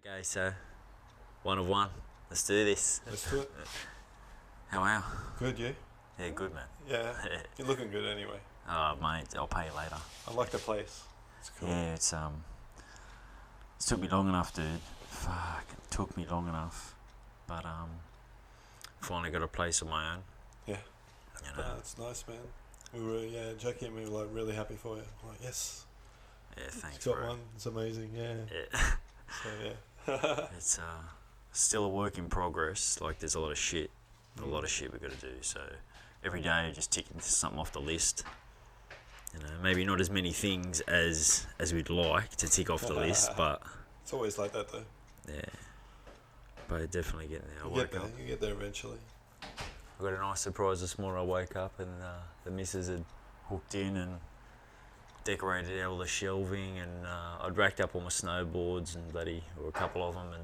Okay, so one of one. Let's do this. Let's do it. How are you? Good, you? Yeah, good, man. Yeah. You're looking good anyway. Oh, mate, I'll pay you later. I like the place. It's cool. Yeah, it took me long enough, dude. Fuck, it took me long enough. But finally got a place of my own. Yeah. You know. It's nice, man. Jackie and me were like really happy for you. I'm like, yes. Yeah, thanks, It's got bro. one. It's amazing. Yeah. Yeah. So yeah. It's still a work in progress. Like, there's a lot of shit we got to do. So every day, just ticking something off the list. You know, maybe not as many things as we'd like to tick off the list, but It's always like that though. yeah. But definitely getting there. You get there eventually. I got a nice surprise this morning. I woke up and the missus had hooked in and decorated out all the shelving, and I'd racked up all my snowboards and or a couple of them, and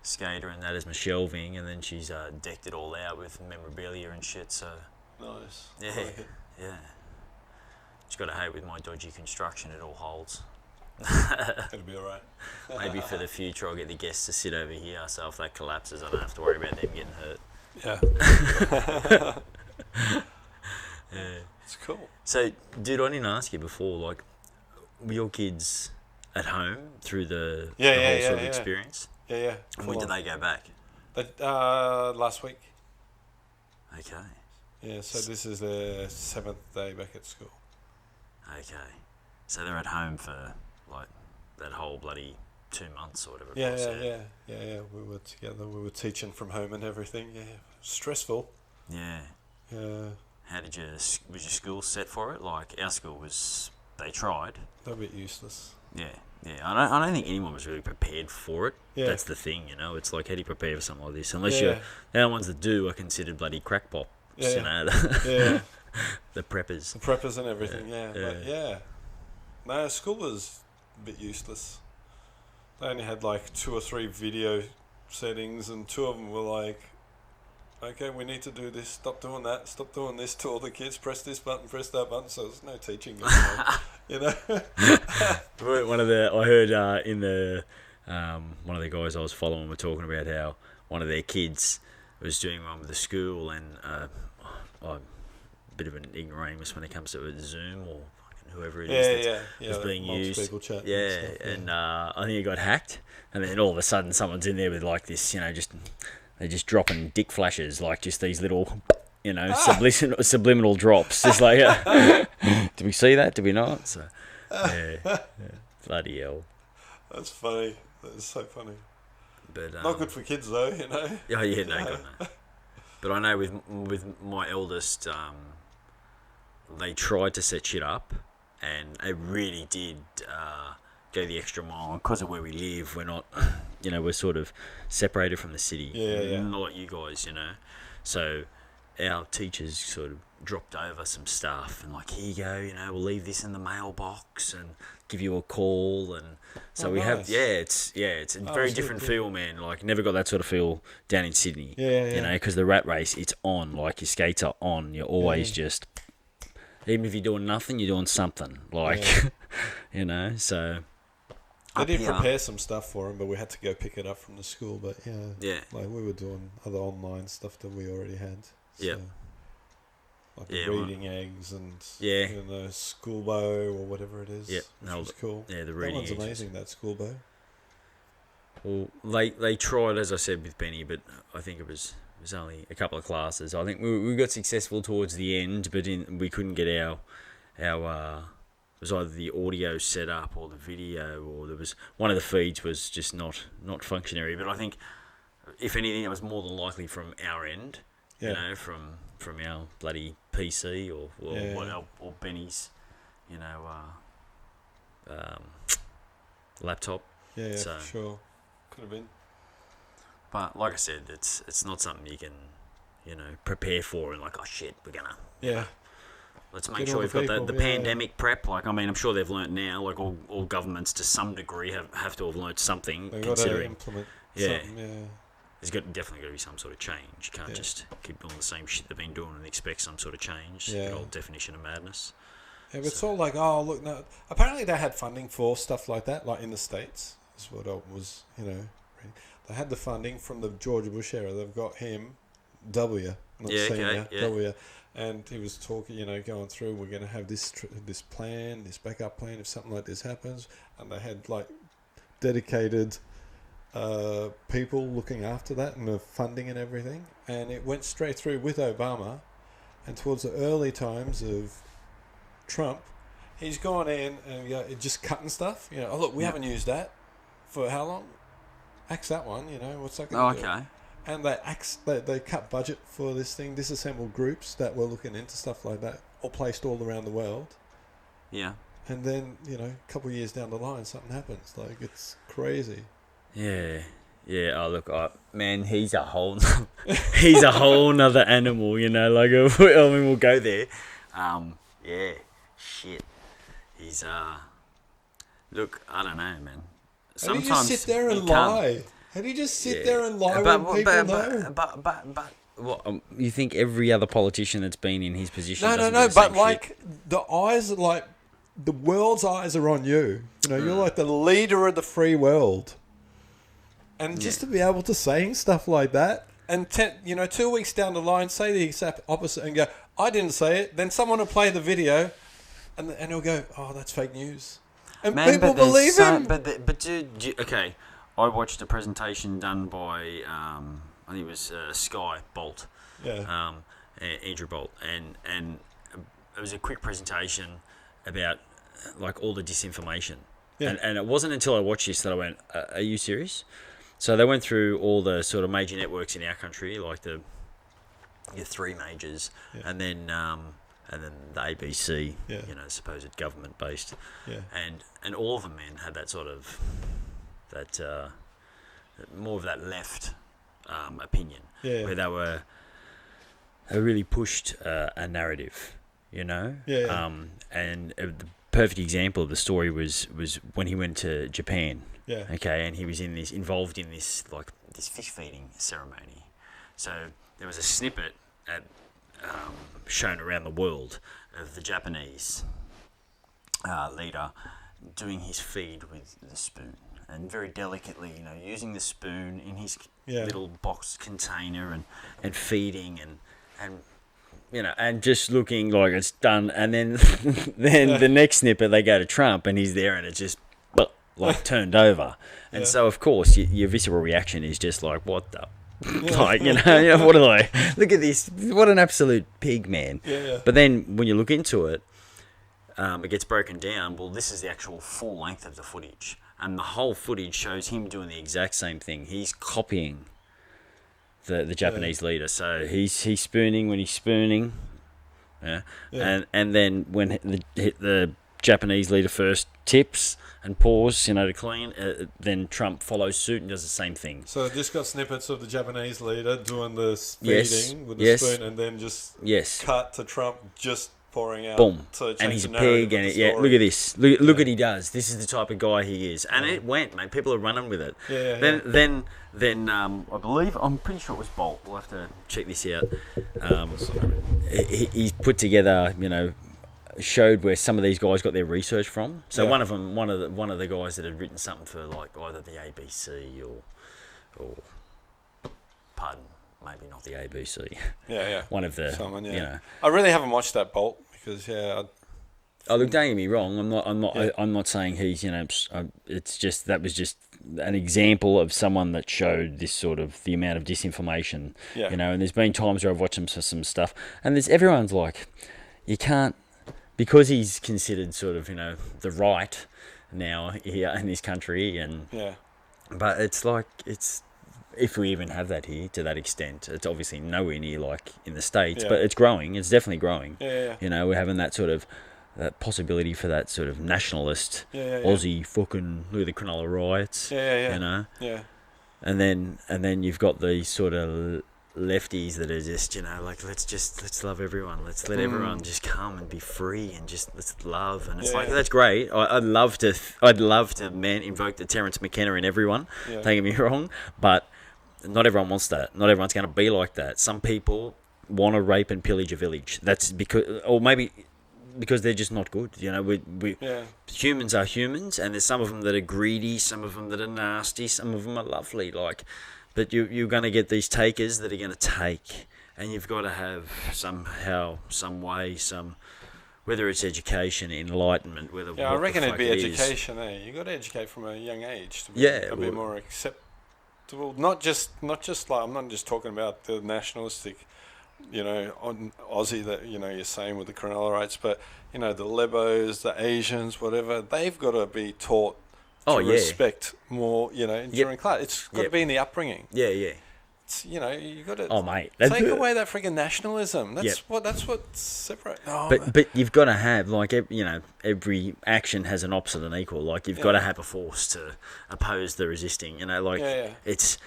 skater and that as my shelving, and then she's decked it all out with memorabilia and shit. So Nice. yeah, I like it. yeah. Just got to hate with my dodgy construction, it all holds. It'll be alright. Maybe for the future I'll get the guests to sit over here, so if that collapses I don't have to worry about them getting hurt. Yeah. Yeah. It's cool. So, dude, I didn't ask you before, like, were your kids at home through the whole sort of experience? Yeah. And when did they go back? Last week. Okay. Yeah, so this is their 7th day back at school. Okay. So they're at home for, like, that whole bloody 2 months or whatever it Yeah. We were together. We were teaching from home and everything. Yeah, stressful. Yeah. Yeah, How was your school set for it? Like, our school they tried. they're a bit useless. Yeah. I don't think anyone was really prepared for it. Yeah. That's the thing, you know. It's like, how do you prepare for something like this? Unless the only ones that do are considered bloody crackpots, you know. Yeah. The preppers. The preppers and everything. Yeah. Yeah. But yeah, no, school was a bit useless. They only had like 2 or 3 video settings, and 2 of them were like, okay, we need to do this, stop doing that, stop doing this to all the kids, press this button, press that button, so there's no teaching going on, you know? I heard in the one of the guys I was following were talking about how one of their kids was doing one with the school, and I'm a bit of an ignoramus when it comes to Zoom or whoever it is that's being used. Chat yeah, and stuff, and I think it got hacked, and then all of a sudden someone's in there with like this, you know, they're just dropping dick flashes, like just these little, you know, subliminal drops. Just like, did we see that? Did we not? So, yeah. Bloody hell. That's funny. That is so funny. But not good for kids though, you know. Oh yeah, no, God no. But I know with my eldest, they tried to set shit up, and they really did go the extra mile. Because of where we live, we're not, you know, we're sort of separated from the city. Yeah. Not like you guys, you know. So our teachers sort of dropped over some stuff and like, here you go, you know, we'll leave this in the mailbox and give you a call. And so nice. it's a very different feel, man. Like, never got that sort of feel down in Sydney. Yeah. You know, because the rat race, it's on. Like, your skates are on. You're always just, even if you're doing nothing, you're doing something. Like, you know, so. They did prepare some stuff for him, but we had to go pick it up from the school. But yeah, like we were doing other online stuff that we already had. So, yeah, like reading eggs and school bow or whatever it is. Yeah, which was cool. Yeah, the reading. That one's amazing. That school bow. Well, they tried, as I said, with Benny, but I think it was only a couple of classes. I think we got successful towards the end, but we couldn't get our it was either the audio set up or the video, or there was one of the feeds was just not functionary. But I think, if anything, it was more than likely from our end, you know, from our bloody PC or Benny's, you know, laptop. Yeah, so, for sure. Could have been. But like I said, it's not something you can, you know, prepare for and like, oh shit, we're gonna. Let's make sure we've got the pandemic prep. Like, I mean, I'm sure they've learnt now. Like, all governments to some degree have to have learnt something. They've considering, got to implement something. There's definitely got to be some sort of change. You can't just keep doing the same shit they've been doing and expect some sort of change. Yeah. The old definition of madness. Yeah, but it's all like, oh look, no. Apparently they had funding for stuff like that, like in the States. is what I was, reading. They had the funding from the George Bush era. They've got him, W, not senior, W. And he was talking, going through, we're going to have this plan, this backup plan if something like this happens. And they had, like, dedicated people looking after that and the funding and everything. And it went straight through with Obama. And towards the early times of Trump, he's gone in and just cutting stuff. Oh, look, we haven't used that for how long? Axe that one, what's that going to do? Okay. And they cut budget for this thing, disassembled groups that were looking into stuff like that, all placed all around the world. Yeah. And then, a couple of years down the line, something happens. Like, it's crazy. Yeah. Yeah, oh look, man, he's a whole nother animal, like, we'll go there. Yeah, shit. He's, look, I don't know, man. Sometimes how do you just sit there and lie? How do you just sit there and lie when people know? But what, you think every other politician that's been in his position No, but like, the eyes are like, the world's eyes are on you. You're like the leader of the free world. And just to be able to say stuff like that, and 2 weeks down the line, say the exact opposite and go, I didn't say it. Then someone will play the video, and he'll go, oh, that's fake news, and people believe him. But dude, okay, I watched a presentation done by I think it was Sky Bolt, Andrew Bolt, and it was a quick presentation about like all the disinformation, and it wasn't until I watched this that I went, are you serious? So they went through all the sort of major networks in our country, like the three majors, and then the ABC, supposed government based, and all of them, man, had that sort of more of that left opinion, where they really pushed a narrative, and the perfect example of the story was when he went to Japan. Yeah. Okay, and he was involved in this fish feeding ceremony. So there was a snippet shown around the world of the Japanese leader doing his feed with the spoon, and very delicately, using the spoon in his little box container and feeding and just looking like it's done. And then the next snippet they go to Trump and he's there and it's just turned over. And so of course your visceral reaction is just like, what the what are they? Look at this, what an absolute pig, man. But then when you look into it, it gets broken down. Well, this is the actual full length of the footage, and the whole footage shows him doing the exact same thing. He's copying the Japanese leader. So he's spooning when he's spooning, and then when the Japanese leader first tips and pours, to clean, then Trump follows suit and does the same thing. So just got snippets of the Japanese leader doing the feeding with the spoon, and then just cut to Trump just pouring out. Boom. And he's a pig, and look at this. Look at what he does. This is the type of guy he is. And it went, mate. People are running with it. Then I believe, I'm pretty sure it was Bolt. We'll have to check this out. He's put together, showed where some of these guys got their research from. So one of the guys that had written something for like either the ABC or pardon, maybe not the ABC. One of the someone, I really haven't watched that Bolt because oh, look, don't get me wrong. I'm not saying he's it's just that was just an example of someone that showed this sort of the amount of disinformation. And there's been times where I've watched him for some stuff, and everyone's like, you can't. Because he's considered sort of, the right now here in this country, but it's like, if we even have that here to that extent, it's obviously nowhere near like in the States, but it's growing. It's definitely growing. We're having that sort of that possibility for that sort of nationalist Aussie fucking look at the Cronulla riots. And then you've got these sort of lefties that are just let's love everyone, let's let everyone just come and be free and just let's love, and it's like that's great. I'd love to invoke the Terence McKenna in everyone, don't get me wrong, but not everyone wants that. Not everyone's going to be like that. Some people want to rape and pillage a village. That's because, or maybe because they're just not good. You know, we Yeah. humans are humans, and there's some of them that are greedy, some of them that are nasty, some of them are lovely. Like, but you're going to get these takers that are going to take, and you've got to have somehow, some way, whether it's education, enlightenment, whether Yeah, I what the reckon it'd fuck be it is. education. You got to educate from a young age to be Yeah, a bit well- more acceptable. Not just like, I'm not just talking about the nationalistic, on Aussie that you're saying with the Cronulla rights, but the Lebos, the Asians, whatever, they've got to be taught to Oh, yeah. respect more. During class, it's got to Yep. be in the upbringing. Yeah, yeah. It's, you got to Oh, mate. take away that freaking nationalism. That's Yep. what separates. Oh, But you've got to have, like, every action has an opposite and equal. Like, you've got to Yeah. have a force to oppose the resisting. Like, Yeah. it's...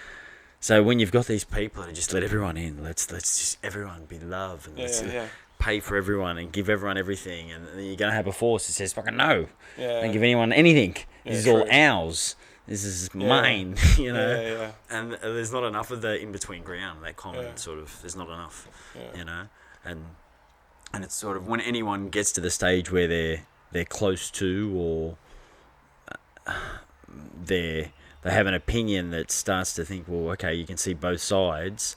So when you've got these people who just let everyone in, let's just everyone be love, and let's Yeah. pay for everyone and give everyone everything, and you're going to have a force that says, fucking no, Yeah. don't give anyone anything. Yeah, This is all true. ours. This is mine, Yeah. And there's not enough of the in-between ground, that common Yeah. sort of, there's not enough, Yeah. and it's sort of when anyone gets to the stage where they're close to, or they have an opinion that starts to think, well, okay, you can see both sides.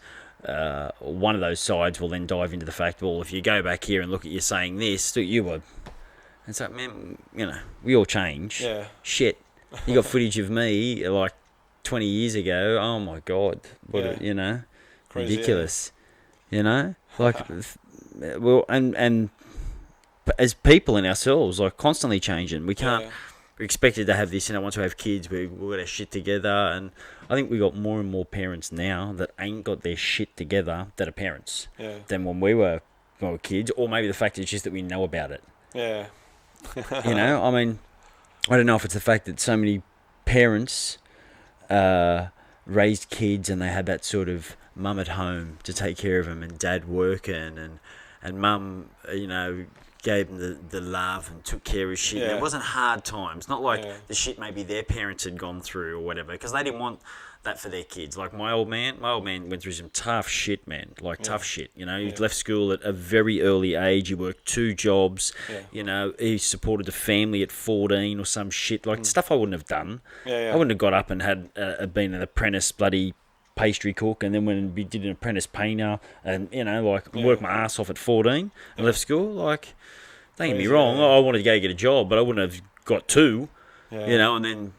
One of those sides will then dive into the fact, well, if you go back here and look at you saying this, you would. It's like, man, we all change. Yeah. Shit. You got footage of me like 20 years ago. Oh my God. What, Crazy, ridiculous. Like, well, and as people in ourselves, like, constantly changing. We can't. Yeah. We're expected to have this, once we have kids, we've got our shit together. And I think we got more and more parents now that ain't got their shit together that are parents than when we were kids. Or maybe the fact is just that we know about it. Yeah. I mean, I don't know if it's the fact that so many parents raised kids and they had that sort of mum at home to take care of them, and dad working, and mum, gave them the love and took care of shit. Yeah. And it wasn't hard times. Not like Yeah. the shit maybe their parents had gone through or whatever, because they didn't want that for their kids. Like my old man went through some tough shit, man. Tough shit. He left school at a very early age. He worked 2 jobs. Yeah. He supported a family at 14 or some shit. Like stuff I wouldn't have done. Yeah. I wouldn't have got up and had been an apprentice bloody pastry cook, and then when we did an apprentice painter, and worked my ass off at 14 and left school. Like, don't get me wrong, I wanted to go get a job, but I wouldn't have got 2. Yeah. And then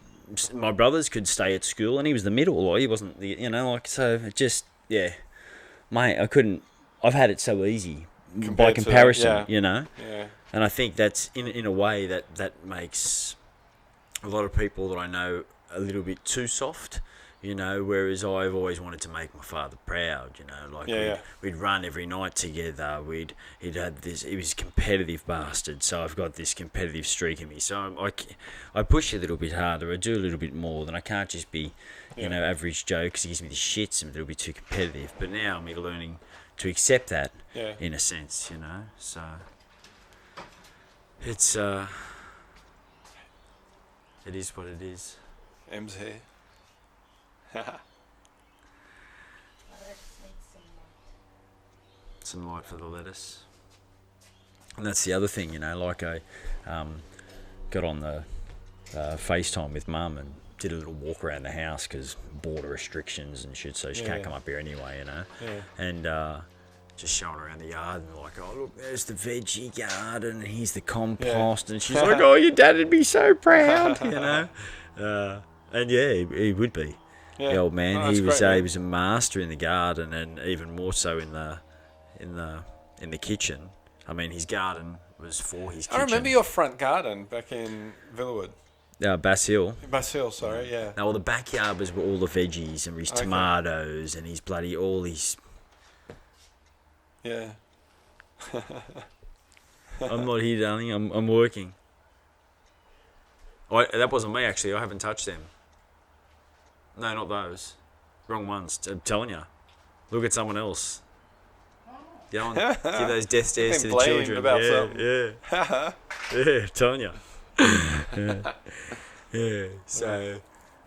my brothers could stay at school, and he was the middle, or he wasn't the, so it just, mate, I couldn't. I've had it so easy by comparison, Yeah. and I think that's in a way that makes a lot of people that I know a little bit too soft. Whereas I've always wanted to make my father proud, we'd run every night together, he was a competitive bastard, so I've got this competitive streak in me, so I push a little bit harder, I do a little bit more, than I can't just be, average Joe, because he gives me the shits and it'll be too competitive, but now I'm learning to accept that, in a sense, so it's, it is what it is. M's here. Some light for the lettuce. And that's the other thing, like I got on the FaceTime with Mum and did a little walk around the house because border restrictions and shit, so she can't come up here anyway, and just showing around the yard and like, oh look, there's the veggie garden, and here's the compost, and she's like, oh, your dad would be so proud, and he would be. The old man, Oh, he that's great, he was a master in the garden, and even more so in the kitchen. I mean, his garden was for his kitchen. I remember your front garden back in Villawood. Bass Hill. Bass Hill, sorry, yeah. Now, well, the backyard was where all the veggies and his tomatoes and his bloody all his. Yeah. I'm not here, darling. I'm working. That wasn't me, actually. I haven't touched them. No, not those. Wrong ones. I'm telling you. Look at someone else. Go on, give those death stares to the children. About yeah, telling you. Yeah. So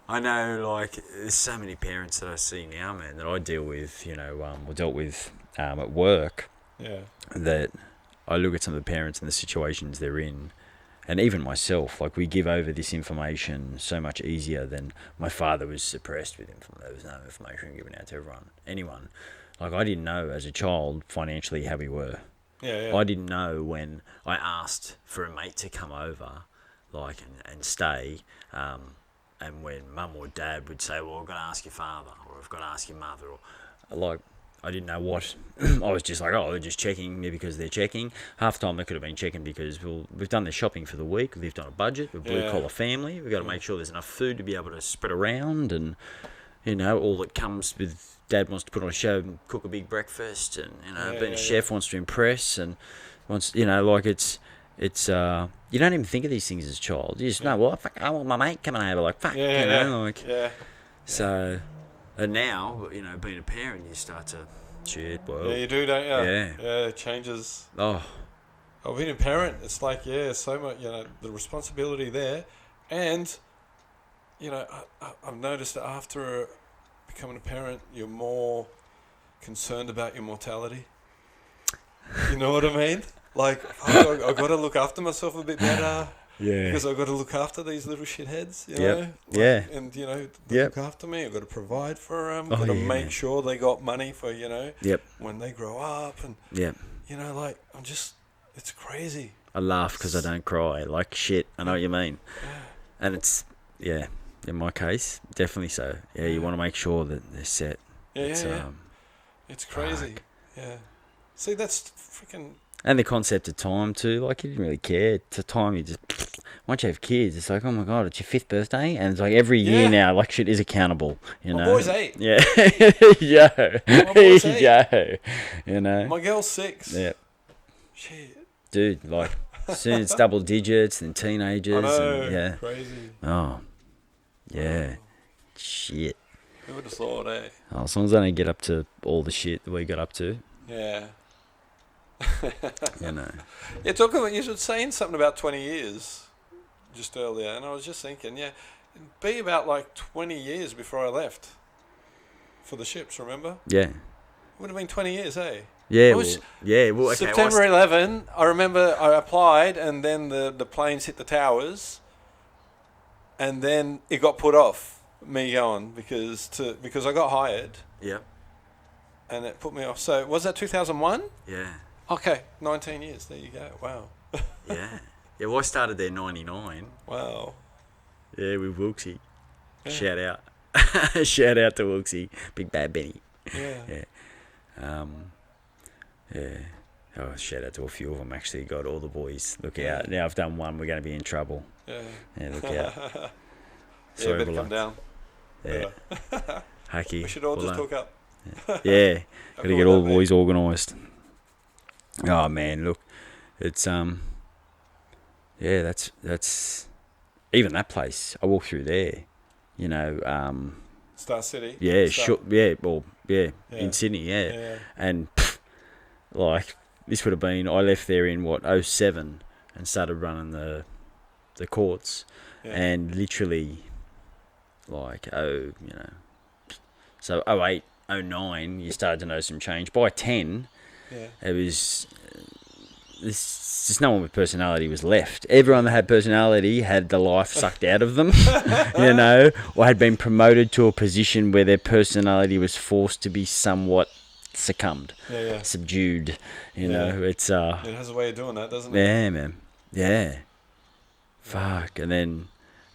I know, like, there's so many parents that I see now, man, that I deal with. Or dealt with at work. Yeah. That I look at some of the parents and the situations they're in, and even myself, like, we give over this information so much easier than my father was suppressed with information. There was no information given out to anyone. Like, I didn't know as a child financially how we were. Yeah. I didn't know when I asked for a mate to come over, like, and stay, and when mum or dad would say, well, I've got to ask your father, or I've got to ask your mother, or, like, I didn't know what. I was just like, oh, they're just checking me because they're checking. Half the time they could have been checking because we've done the shopping for the week, we've lived on a budget, we're a blue-collar family, we've got to make sure there's enough food to be able to spread around, and, you know, all that comes with dad wants to put on a show and cook a big breakfast, and, you know, being a chef wants to impress, and wants, you know, like, it's you don't even think of these things as a child. You just know, well, fuck, I want my mate coming over, like, fuck, you know, like, so, and now, you know, being a parent, you start to, shit, well, yeah, you do, don't you? Yeah, it changes. Oh, being a parent, it's like, so much, you know, the responsibility there, and, you know, I've noticed that after becoming a parent, you're more concerned about your mortality. You know what I mean? Like, I've got to look after myself a bit better. yeah. Because I've got to look after these little shitheads, you know? And, you know, they look after me. I've got to provide for them. I've got to make sure they got money for, you know, when they grow up. And, you know, like, it's crazy. I laugh because I don't cry. Like, shit, I know what you mean. And it's, in my case, definitely so. Yeah, you want to make sure that they're set. It's crazy. Fuck. Yeah. See, that's freaking... And the concept of time too, like, you didn't really care. To time, you just, once you have kids, it's like, oh my God, it's your 5th birthday, and it's like every year now, like, shit is accountable, you know. My boy's 8. Yeah. Yo. My boy's 8. Yo. You know. My girl's 6. Yeah. Shit. Dude, like, soon it's double digits, and teenagers. I know, and, crazy. Oh. Yeah. Shit. Who would have thought, eh? Oh, as long as I don't get up to all the shit that we got up to. Yeah. You know. Yeah, talking about, you were saying something about 20 years just earlier, and I was just thinking, it'd be about like 20 years before I left for the ships, remember? Yeah. It would have been 20 years, eh? Yeah, okay. September 11, I remember I applied, and then the planes hit the towers, and then it got put off, me going, because I got hired. Yeah. And it put me off. So, was that 2001? Yeah. Okay, 19 years. There you go. Wow. Yeah. Yeah, well, I started there 99. Wow. Yeah, with Wilksy. Yeah. Shout out. Shout out to Wilksy. Big Bad Benny. Yeah. Yeah. Oh, shout out to a few of them, actually. God, all the boys. Look out. Now I've done one. We're going to be in trouble. Yeah. Yeah, look out. Sorry, better come down. Yeah. Hacky. We should all just hook up. Yeah. Got to get all the boys organised. Oh man, look, it's that's even that place. I walk through there, you know, Star City. Yeah, in Sydney, and like, this would have been, I left there in what, 07 and started running the courts, and literally, like, so 08, 09, you started to know some change. By 10. It was just no one with personality was left. Everyone that had personality had the life sucked out of them, you know, or had been promoted to a position where their personality was forced to be somewhat subdued. You know, it's it has a way of doing that, doesn't it? Yeah, man. Yeah. Fuck. And then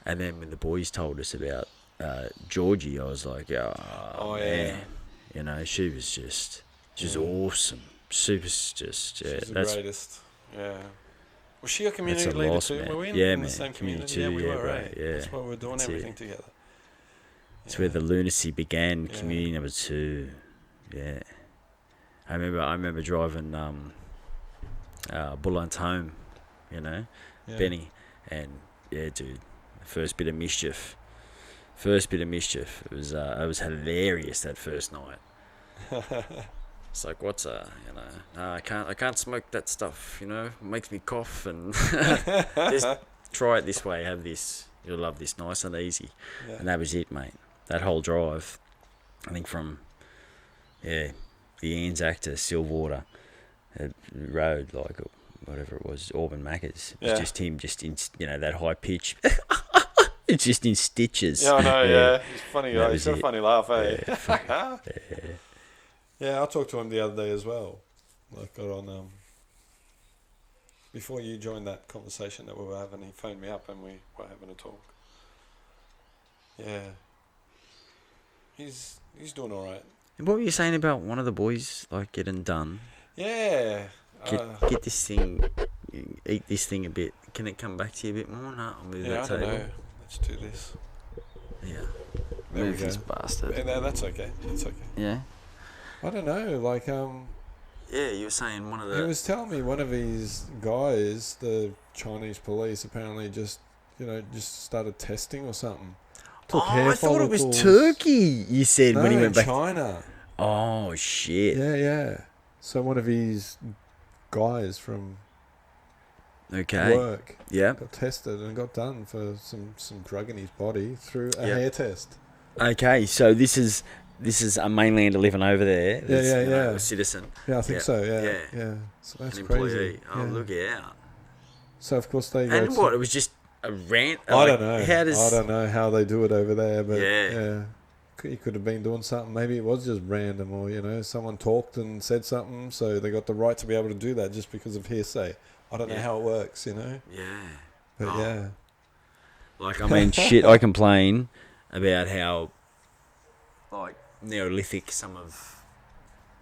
when the boys told us about Georgie, I was like, oh man, you know, she was just awesome. Super, just she's the greatest. Yeah. Was she a community leader too? Man. Were we in the same community? Too, we were, right? Yeah. That's why we were doing everything together. It's where the lunacy began. Community number 2. Yeah. I remember driving Bullants home, you know, Benny, and dude, first bit of mischief. It was hilarious that first night. It's like, what's I can't smoke that stuff, you know, it makes me cough, and just try it this way, have this, you'll love this, nice and easy. And that was it, mate. That whole drive, I think from the Anzac to Silverwater road, like, whatever it was, Auburn Maccas. It was Yeah. just him, just in, that high pitch. It's just in stitches. Yeah, I know. Yeah, he's funny That guy. was He's got a it. funny laugh, eh? Yeah, fuck. Yeah, I talked to him the other day as well. Like, got on before you joined that conversation that we were having. He phoned me up and we were having a talk. Yeah, he's doing all right. And what were you saying about one of the boys like getting done? Yeah. Get this thing, eat this thing a bit. Can it come back to you a bit more? No, I'll move Yeah, that I don't table. know. Let's do this. Yeah. There we Move go. this bastard. Yeah, no, that's okay. That's okay. Yeah. I don't know. Like, Yeah, you were saying one of he the. was telling me one of his guys, the Chinese police, apparently just started testing or something. Took hair I thought it was follicles. Turkey. You said No, when he went in back. China. Oh shit. Yeah. So one of his guys from Okay. work Yeah. got tested and got done for some drug in his body through a Yep. hair test. Okay, so this is a mainlander living over there. That's, Yeah. A citizen. Yeah, I think Yeah. so. Yeah. Yeah. So that's An crazy. employee. Oh, Yeah. look out. So of course they go. And what? It was just a rant. I don't know. How does? I don't know how they do it over there, but Yeah. he could have been doing something. Maybe it was just random, or someone talked and said something, so they got the right to be able to do that just because of hearsay. I don't know Yeah. how it works, Yeah. but Oh. yeah. Like, I mean, shit, I complain about how, like, Neolithic some of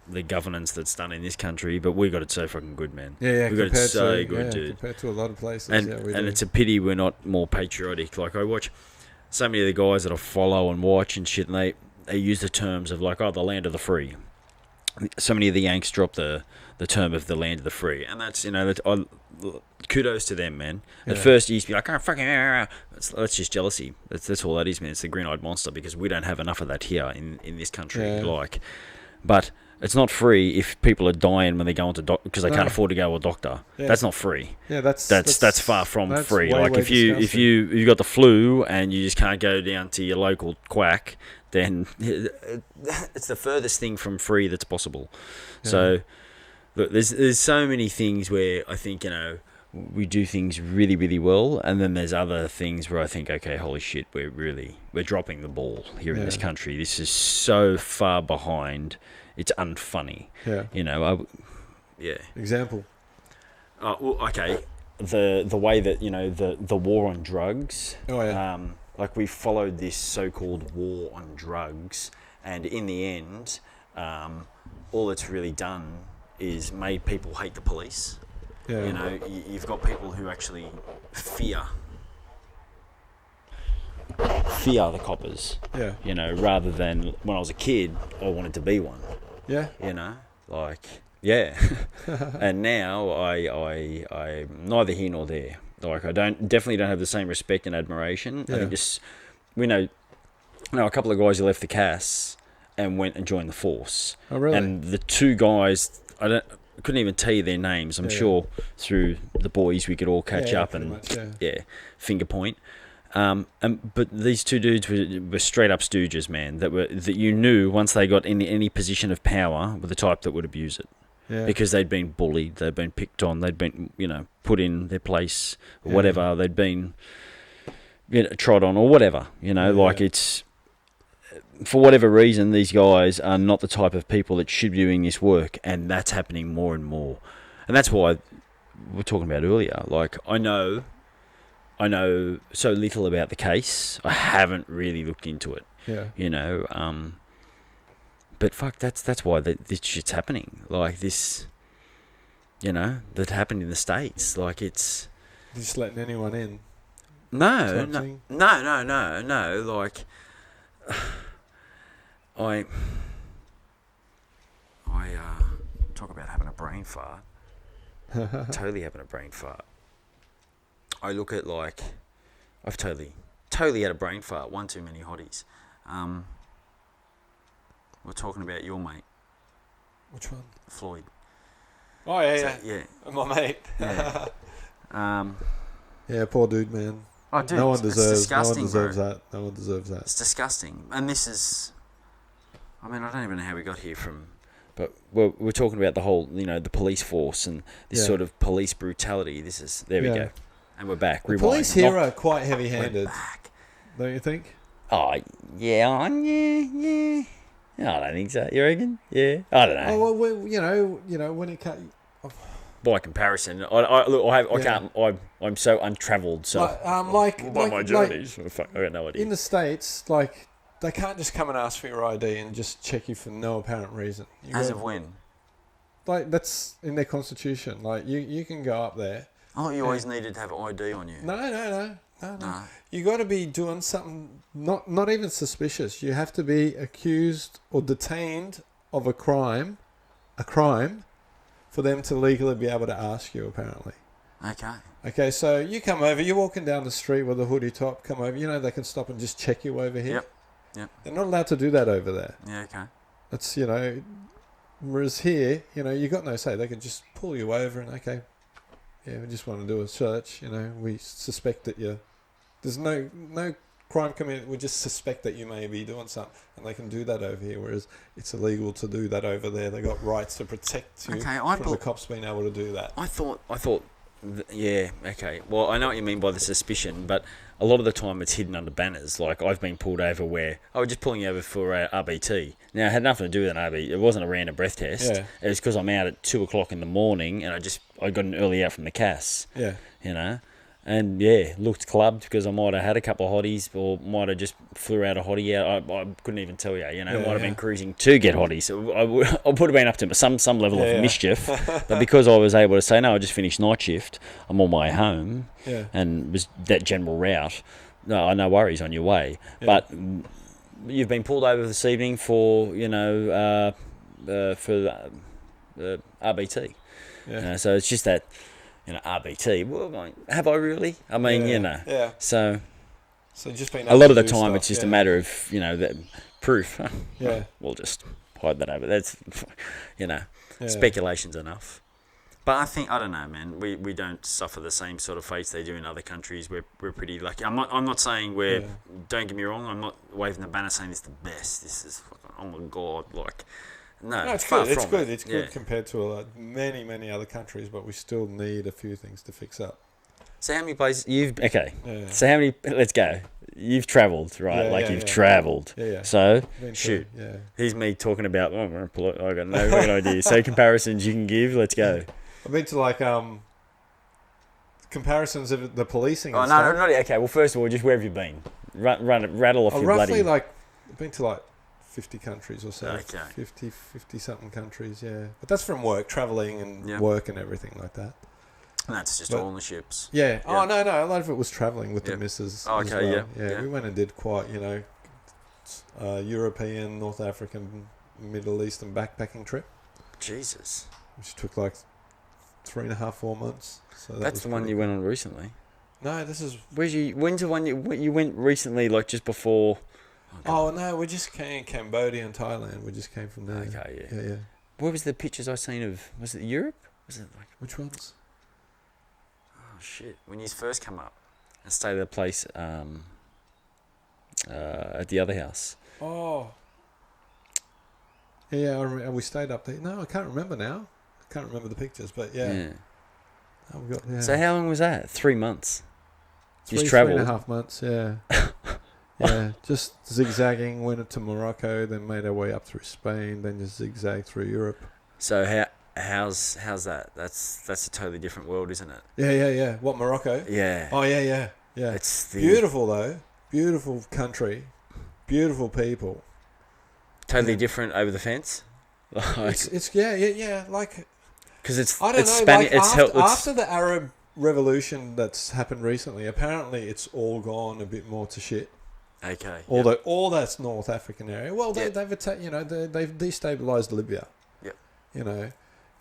the governance that's done in this country, but we got it so fucking good, man. Yeah, we got it so good, dude. Compared to a lot of places, And we and do. it's a pity we're not more patriotic. Like, I watch so many of the guys that I follow and watch and shit, and they use the terms of, like, the land of the free. So many of the Yanks drop the term of the land of the free, and that's, kudos to them, man. At Yeah. first, you used to be like, oh, fucking, that's just jealousy. That's all that is, man. It's the green-eyed monster, because we don't have enough of that here in this country. Yeah. But it's not free if people are dying when they go into because they No. can't afford to go to a doctor. Yeah. That's not free. Yeah, that's far from that's free. way, Like, way if you disgusting. got the flu and you just can't go down to your local quack, then it's the furthest thing from free that's possible. Yeah. So look, there's so many things where I think, we do things really, really well, and then there's other things where I think, okay, holy shit, we're dropping the ball here in this Yeah. country. This is so far behind. It's unfunny. Yeah. Yeah. Example. Well, okay. The way that the war on drugs. Oh yeah. Like, we followed this so-called war on drugs, and in the end, all it's really done is made people hate the police. Yeah. You've got people who actually fear the coppers. Yeah. Rather than when I was a kid, I wanted to be one. Yeah. Yeah. And now I'm neither here nor there. Like, I definitely don't have the same respect and admiration. I Yeah. think just, we know a couple of guys who left the CAS and went and joined the force. Oh really? And the two guys, I couldn't even tell you their names. I'm Yeah. sure through the boys we could all catch Yeah, up pretty and much, yeah. finger point. But these two dudes were straight up stooges, man. That you knew once they got in any position of power were the type that would abuse it. Yeah. Because they'd been bullied, they'd been picked on, they'd been put in their place or Yeah. whatever. They'd been trod on or whatever. Like, Yeah. it's, for whatever reason, these guys are not the type of people that should be doing this work, and that's happening more and more. And that's why we were talking about earlier. Like, I know so little about the case. I haven't really looked into it. Yeah. But fuck, that's why this shit's happening. Like, this, that happened in the States. Like, it's Just letting anyone in. no. type thing? Like, I talk about having a brain fart. Totally having a brain fart. I look at, like, I've totally had a brain fart. One too many hotties. We're talking about your mate, Which one? Floyd. Oh yeah, So, yeah. yeah. My mate. Yeah. Yeah, poor dude, man. Oh, dude, no one it's deserves. disgusting, bro. that. No one deserves that. It's disgusting. And this is, I mean, I don't even know how we got here from But we're talking about the whole, the police force and this sort of police brutality. There we go. And we're back. The police here are quite heavy-handed. Don't you think? Oh, yeah. I don't think so. You reckon? Yeah. I don't know. Oh, well, when it comes... By comparison, I'm so untravelled. So by my journeys, I got no idea. In the States, like, they can't just come and ask for your ID and just check you for no apparent reason. As of when? Like, that's in their constitution. Like, you can go up there. Oh, you always needed to have ID on you. No. You got to be doing something not even suspicious. You have to be accused or detained of a crime, for them to legally be able to ask you, apparently. Okay, so you come over, you're walking down the street with a hoodie top, come over, they can stop and just check you over here. Yep. They're not allowed to do that over there. Yeah, okay. That's, whereas here, you got no say. They can just pull you over and, okay, we just want to do a search, we suspect that there's no crime committed, we just suspect that you may be doing something, and they can do that over here, whereas it's illegal to do that over there. They got rights to protect you from the cops being able to do that. I thought, yeah, okay. Well, I know what you mean by the suspicion, but a lot of the time it's hidden under banners. Like, I've been pulled over where I was just pulling you over for RBT. Now, it had nothing to do with an RBT. It wasn't a random breath test. Yeah. It was because I'm out at 2 o'clock in the morning, and I got an early out from the CAS. Yeah. And looked clubbed because I might have had a couple of hotties, or might have just flew out a hottie out. I couldn't even tell you, might have been cruising to get hotties. So I would have been up to some level of mischief. But because I was able to say, no, I just finished night shift, I'm on my way home, and was that general route, no worries, on your way. Yeah. But you've been pulled over this evening for, for RBT. Yeah. So it's just that, RBT. Well, have I really? I mean, Yeah. So just been a lot of the time, it's just a matter of, that proof. Yeah. We'll just hide that over. That's, speculation's enough. But I don't know, man. We don't suffer the same sort of fates they do in other countries. We're pretty lucky. I'm not saying we're. Don't get me wrong. I'm not waving the banner saying it's the best. This is oh my god, like. No, it's far good. from It's good compared to many, many other countries, but we still need a few things to fix up. So how many places you've... Okay. Yeah. So how many... Let's go. You've travelled, right? You've travelled. Yeah. So, shoot. Here's me talking about... I got no fucking idea. So comparisons you can give. Let's go. I've been to comparisons of the policing and stuff. stuff. Okay, well, first of all, just where have you been? Rattle off your roughly bloody... I've been to 50 countries or so. Okay. 50 something countries, yeah. But that's from work, travelling and work and everything like that. And that's just all on the ships. Yeah. Oh, no. A lot of it was travelling with the missus. Oh, okay, as well. Yeah. We went and did quite, European, North African, Middle Eastern backpacking trip. Jesus. Which took 3.5, 4 months. So that's the one you went on recently? No, this is... When's the one you went recently, just before... Oh, no, we just came Cambodia and Thailand. We just came from there. Okay, Yeah. What was the pictures I seen of... Was it Europe? Was it Which ones? Oh, shit. When you first come up and stayed at a place at the other house. Oh. Yeah, we stayed up there. No, I can't remember now. I can't remember the pictures, but yeah. Oh, So how long was that? 3 months? Just travelled? 3.5 months, yeah. Yeah, just zigzagging, went to Morocco, then made our way up through Spain, then just zigzagged through Europe. So how's that? That's a totally different world, isn't it? Yeah. What, Morocco? Yeah. Oh, yeah. It's beautiful though. Beautiful country. Beautiful people. Totally different over the fence? It's yeah. Because it's... I don't know, Spanish, after the Arab Revolution that's happened recently, apparently it's all gone a bit more to shit. Okay. Although all that's North African area. Well, they've destabilized Libya. Yep.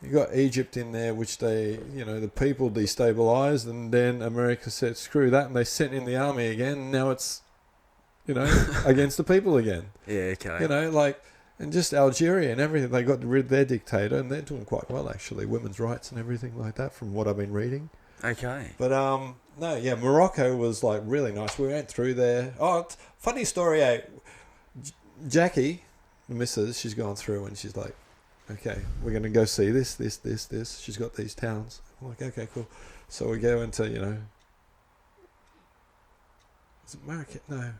You got Egypt in there, which the people destabilized, and then America said screw that, and they sent in the army again. And now it's, against the people again. Yeah. Okay. And just Algeria and everything, they got rid of their dictator, and they're doing quite well actually, women's rights and everything like that, from what I've been reading. Okay. But Morocco was really nice. We went through there. Oh, funny story, Jackie, the missus, she's gone through and she's like, okay, we're going to go see this. She's got these towns. I'm like, okay, cool. So we go into, is it Marrakech? No.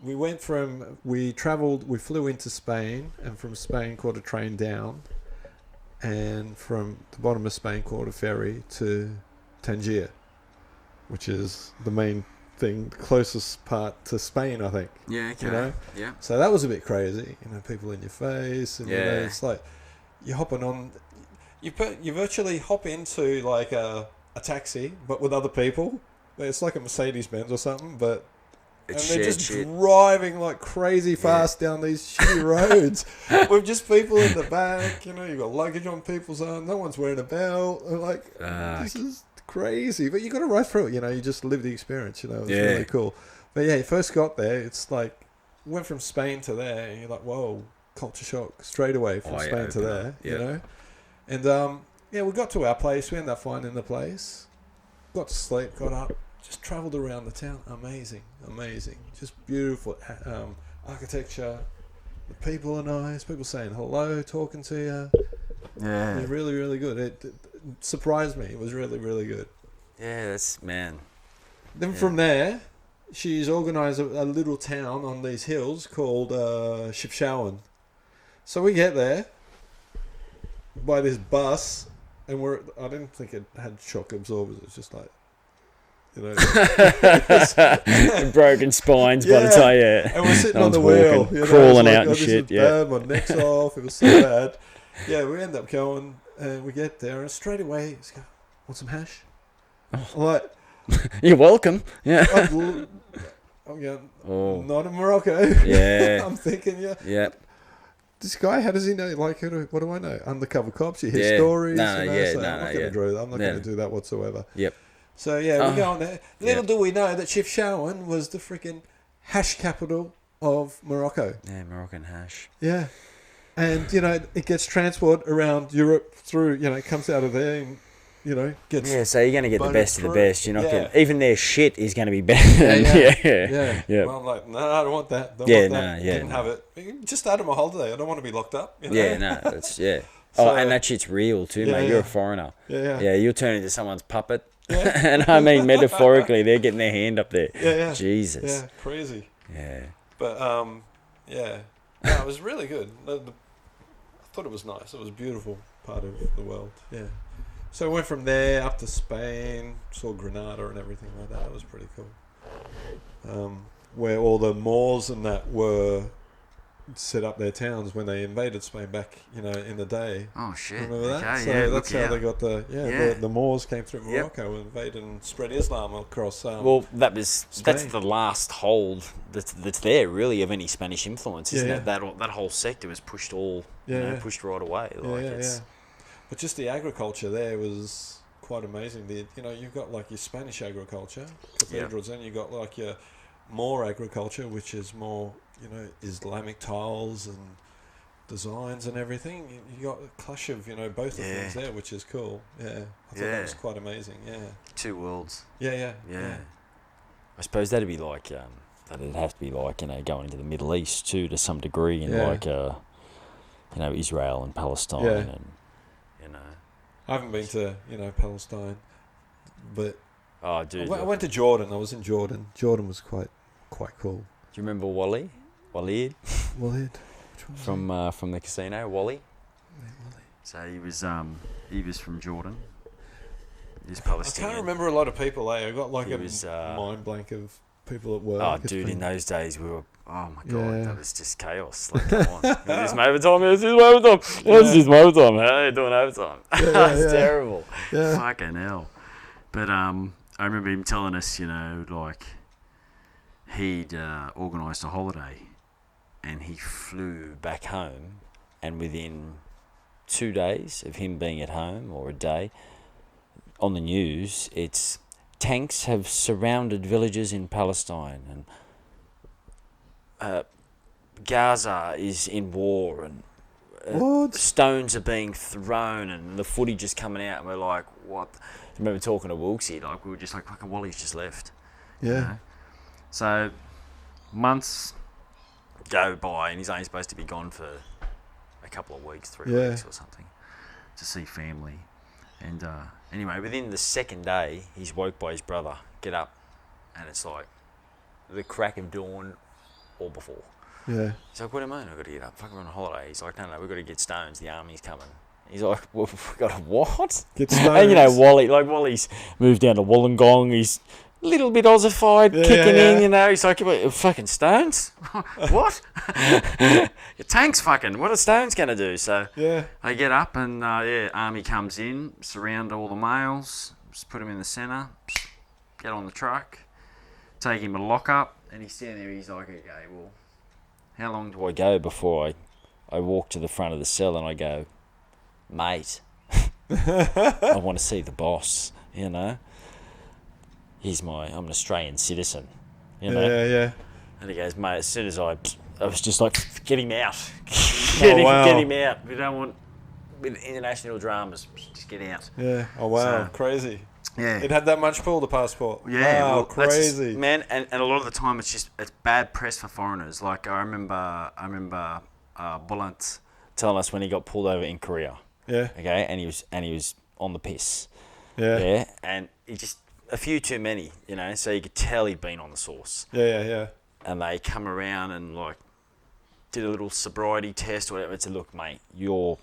We flew into Spain, and from Spain caught a train down, and from the bottom of Spain caught a ferry to Tangier, which is the main thing, the closest part to Spain, I think. Yeah, okay. Yeah. So that was a bit crazy, people in your face, and it's like you're hopping on, you virtually hop into like a taxi, but with other people. It's like a Mercedes-Benz or something, but they're just driving like crazy fast down these shitty roads with just people in the back. You've got luggage on people's arms. No one's wearing a belt. Like, this is crazy. But you got to ride through it. You just live the experience. It was really cool. But yeah, you first got there. It's like went from Spain to there, and you're like, whoa, culture shock straight away from Spain to there. And we got to our place. We ended up finding the place. Got to sleep. Got up. Just travelled around the town. Amazing. Just beautiful architecture. The people are nice. People saying hello, talking to you. Yeah. It was really, really good. It surprised me. It was really, really good. Yeah, man. Then from there, she's organised a little town on these hills called Chefchaouen. So we get there by this bus, and I didn't think it had shock absorbers. It's just like, broken spines by the time, and we're sitting on the wheel, crawling out and this shit. Is bad. My neck's off. It was so bad. Yeah, we end up going, and we get there, and straight away, he's go, want some hash? I'm like, you're welcome. Yeah. I'm going, not in Morocco. Yeah. I'm thinking, Yeah. This guy, how does he know? Like, what do I know? Undercover cops. You hear stories. I'm not going to do that whatsoever. Yep. So we go on there. Little do we know that Chefchaouen was the freaking hash capital of Morocco. Yeah, Moroccan hash. Yeah, and it gets transported around Europe through. It comes out of there and gets. Yeah, so you're going to get the best of the best. You're not going even their shit is going to be better. Yeah. Well, I'm like, no, I don't want that. Didn't have it. Just out of my holiday. I don't want to be locked up. Yeah, no, that's So, and that shit's real too, mate. You're a foreigner. Yeah. You'll turn into someone's puppet. And I mean metaphorically, they're getting their hand up there. Yeah. Jesus. Yeah, crazy. Yeah. But no, it was really good. I thought it was nice. It was a beautiful part of the world. Yeah. So we went from there up to Spain, saw Granada and everything like that. It was pretty cool. Where all the Moors and that were set up their towns when they invaded Spain back, in the day. Oh shit! Remember that? Okay, so that's how they got the Moors came through Morocco and invaded and spread Islam across. That's the last hold that's there really of any Spanish influence, isn't it? That whole sector was pushed pushed right away. But just the agriculture there was quite amazing. You've got like your Spanish agriculture, cathedrals, and you've got like your Moor agriculture, which is more Islamic tiles and designs and everything. You got a clash of both of things there, which is cool. I thought that was quite amazing. Two worlds. Yeah. I suppose that'd be like that'd have to be like going into the Middle East too to some degree, in like Israel and Palestine and I haven't been to Palestine, but I went to Jordan. I was in Jordan. Jordan was quite cool. Do you remember Walid? Walid. From the casino, Wally. Wally. So he was from Jordan. He's Palestinian. I can't remember a lot of people. I got like mind blank of people at work. Oh, dude! In those days, we were. Oh my god, that was just chaos. Like, come on, this my overtime. This is my overtime. This is my overtime. How are you doing overtime? It's terrible. Yeah. Fucking hell. But I remember him telling us, like he'd organised a holiday, and he flew back home, and within 2 days of him being at home, or a day, on the news, it's tanks have surrounded villages in Palestine, and Gaza is in war, and stones are being thrown, and the footage is coming out, and we're like, what? I remember talking to Owmzie, like, we were just like, fucking Wally's just left. Yeah. So months go by, and he's only supposed to be gone for couple of weeks, 3 weeks or something, to see family. And anyway, within the second day, he's woke by his brother, get up, and it's like the crack of dawn or before. Yeah. He's like, what do you mean I've got to get up? Fucking we're on holiday. He's like, no, we've got to get stones. The army's coming. He's like, well, we've got to what? Get stones. And, you know, Wally's moved down to Wollongong. He's a little bit ossified, kicking in, you know. He's like, fucking stones? What? Your tank's fucking, what are stones going to do? So they get up and, army comes in, surround all the males, just put him in the centre, get on the truck, take him to lock up, and he's standing there, he's like, okay, well, how long do I go before I walk to the front of the cell and I go, mate, I want to see the boss, you know. I'm an Australian citizen, you know. Yeah. And he goes, mate, as soon as I was just like, get him out. Get him out. We don't want, with international dramas, just get out. Yeah. Oh, wow. So, crazy. Yeah. It had that much pull, the passport. Yeah. Wow, Well, crazy. just, man, and a lot of the time it's bad press for foreigners. Like, I remember Bullant telling us when he got pulled over in Korea. Yeah. Okay, and he was on the piss. Yeah. Yeah, and he just a few too many, you know. So you could tell he'd been on the sauce. Yeah. And they come around and like did a little sobriety test or whatever. To look, mate, you're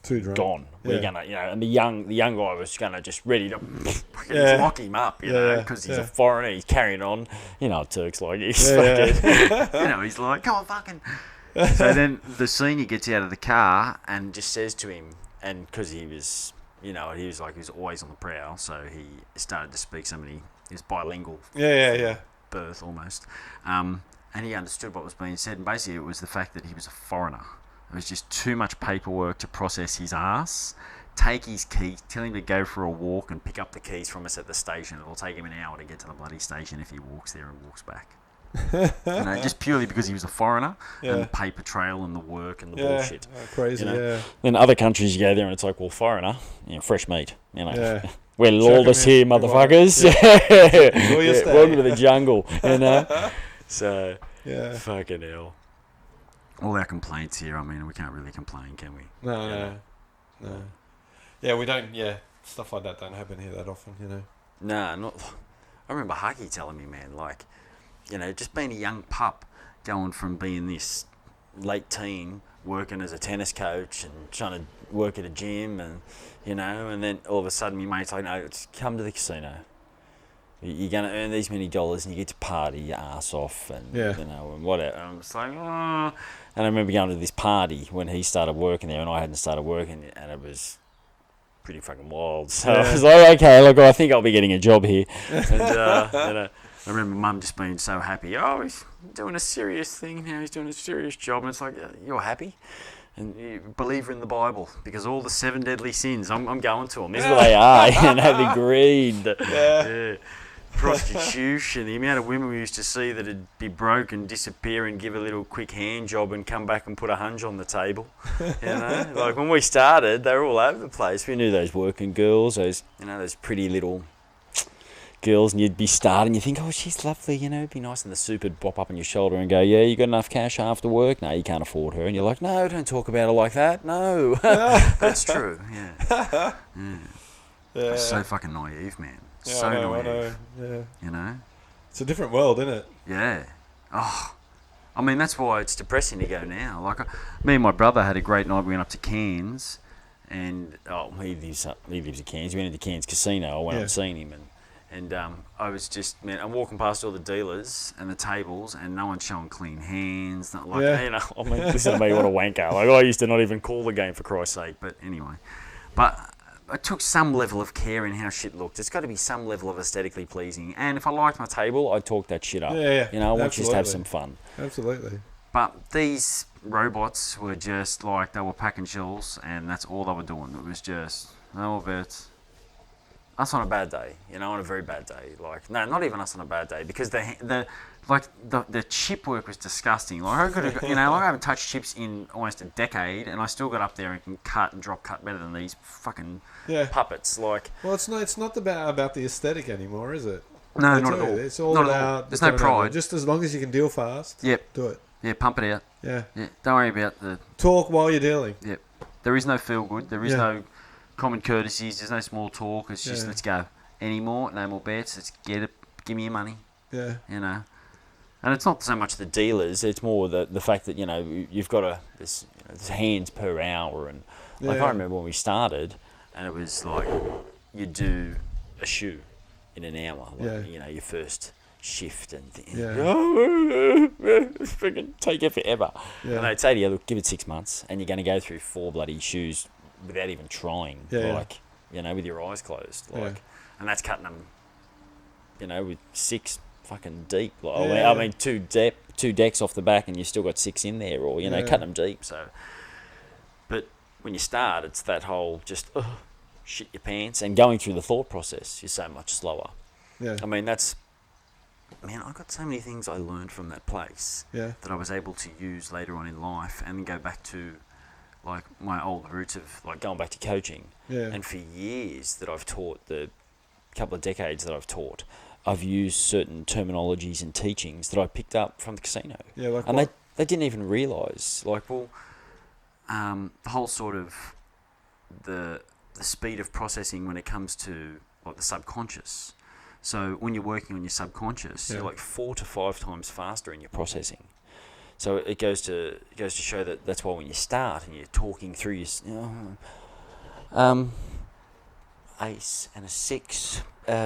too drunk. gone. Yeah. We're gonna, you know. And the young guy was gonna just ready to lock him up, you know, because he's a foreigner. He's carrying on, you know. Turks like he's fucking, you know. He's like, come on, fucking. So then the senior gets out of the car and just says to him, and because he was, you know, he was always on the prowl, so he started to speak he was bilingual. Yeah. Birth almost. And he understood what was being said, and basically it was the fact that he was a foreigner. It was just too much paperwork to process his ass. Take his keys, tell him to go for a walk and pick up the keys from us at the station. It'll take him an hour to get to the bloody station if he walks there and walks back. You know, just purely because he was a foreigner and the paper trail and the work and the bullshit. Crazy, you know? yeah. Then other countries you go there and it's like, well, foreigner, you know, fresh meat, you know. We're lawless here, motherfuckers. Welcome to the jungle, you know. So, fucking hell. All our complaints here, I mean, we can't really complain, can we? No. Yeah, we don't, stuff like that don't happen here that often, you know. Nah, not. I remember Huggy telling me, man, like, you know, just being a young pup, going from being this late teen, working as a tennis coach and trying to work at a gym and, you know, and then all of a sudden your mate's like, no, just come to the casino. You're going to earn these many dollars and you get to party your ass off and, you know, and whatever. And I'm just like, oh. And I remember going to this party when he started working there and I hadn't started working yet, and it was pretty fucking wild. So I was like, okay, look, I think I'll be getting a job here. And, you know, I remember Mum just being so happy. Oh, he's doing a serious thing now. He's doing a serious job. And it's like, you're happy? And you believer in the Bible, because all the 7 deadly sins, I'm going to them. This is what they are. You know, the greed, prostitution, the amount of women we used to see that'd be broke and disappear and give a little quick hand job and come back and put a hunch on the table. You know, like when we started, they were all over the place. We knew those working girls, those pretty little girls, and you'd be starting, you think, oh, she's lovely, you know, it'd be nice, and the soup would pop up on your shoulder and go, yeah, you got enough cash after work? No, you can't afford her. And you're like, no, don't talk about her like that. No. That's true, yeah. It's so fucking naive, man. So naive. I know. Yeah. You know? It's a different world, isn't it? Yeah. Oh, I mean, that's why it's depressing to go now. Like, me and my brother had a great night. We went up to Cairns, and he lives in Cairns. We went into Cairns Casino. I went up seeing him, and I was just, man, I'm walking past all the dealers and the tables, and no one's showing clean hands. Not like, you know, I mean, listen to me, what a wanker. Like, I used to not even call the game, for Christ's sake. But anyway, I took some level of care in how shit looked. It's got to be some level of aesthetically pleasing. And if I liked my table, I'd talk that shit up. Yeah. You know, I want you to have some fun. Absolutely. But these robots were just like, they were packing shells, and that's all they were doing. It was just, us on a bad day, you know, on a very bad day. Like, no, not even us on a bad day, because the chip work was disgusting. Like, I could have, you know, like I haven't touched chips in almost a decade, and I still got up there and can cut and drop cut better than these fucking puppets. Like, well, it's not about the aesthetic anymore, is it? No, not at all. It's all not about. There's no pride. Just as long as you can deal fast. Yep. Do it. Yeah, pump it out. Yeah. Yeah, don't worry about the... Talk while you're dealing. Yep. There is no feel good. There is no common courtesies. There's no small talk. It's just, let's go. Any more? No more bets. Let's get it. Give me your money. Yeah. You know. And it's not so much the dealers, it's more the fact that, you've got there's hands per hour. And like I remember when we started, and it was like, you do a shoe in an hour. Like, your first shift and it's freaking take it forever. And they'd say to you, look, give it 6 months and you're going to go through 4 bloody shoes without even trying, with your eyes closed, and that's cutting them, with 6 fucking deep. I mean, two decks off the back and you still got 6 in there, or cutting them deep. So, but when you start, it's that whole just shit your pants, and going through the thought process is so much slower. I mean, I got so many things I learned from that place that I was able to use later on in life, and go back to like my old roots of like going back to coaching. And for years that I've taught, the couple of decades that I've taught, I've used certain terminologies and teachings that I picked up from the casino. And they didn't even realise. Like, well, the whole sort of the speed of processing when it comes to like the subconscious. So when you're working on your subconscious, you're like 4 to 5 times faster in your processing. So it goes to show that's why when you start and you're talking through your ace and a 6,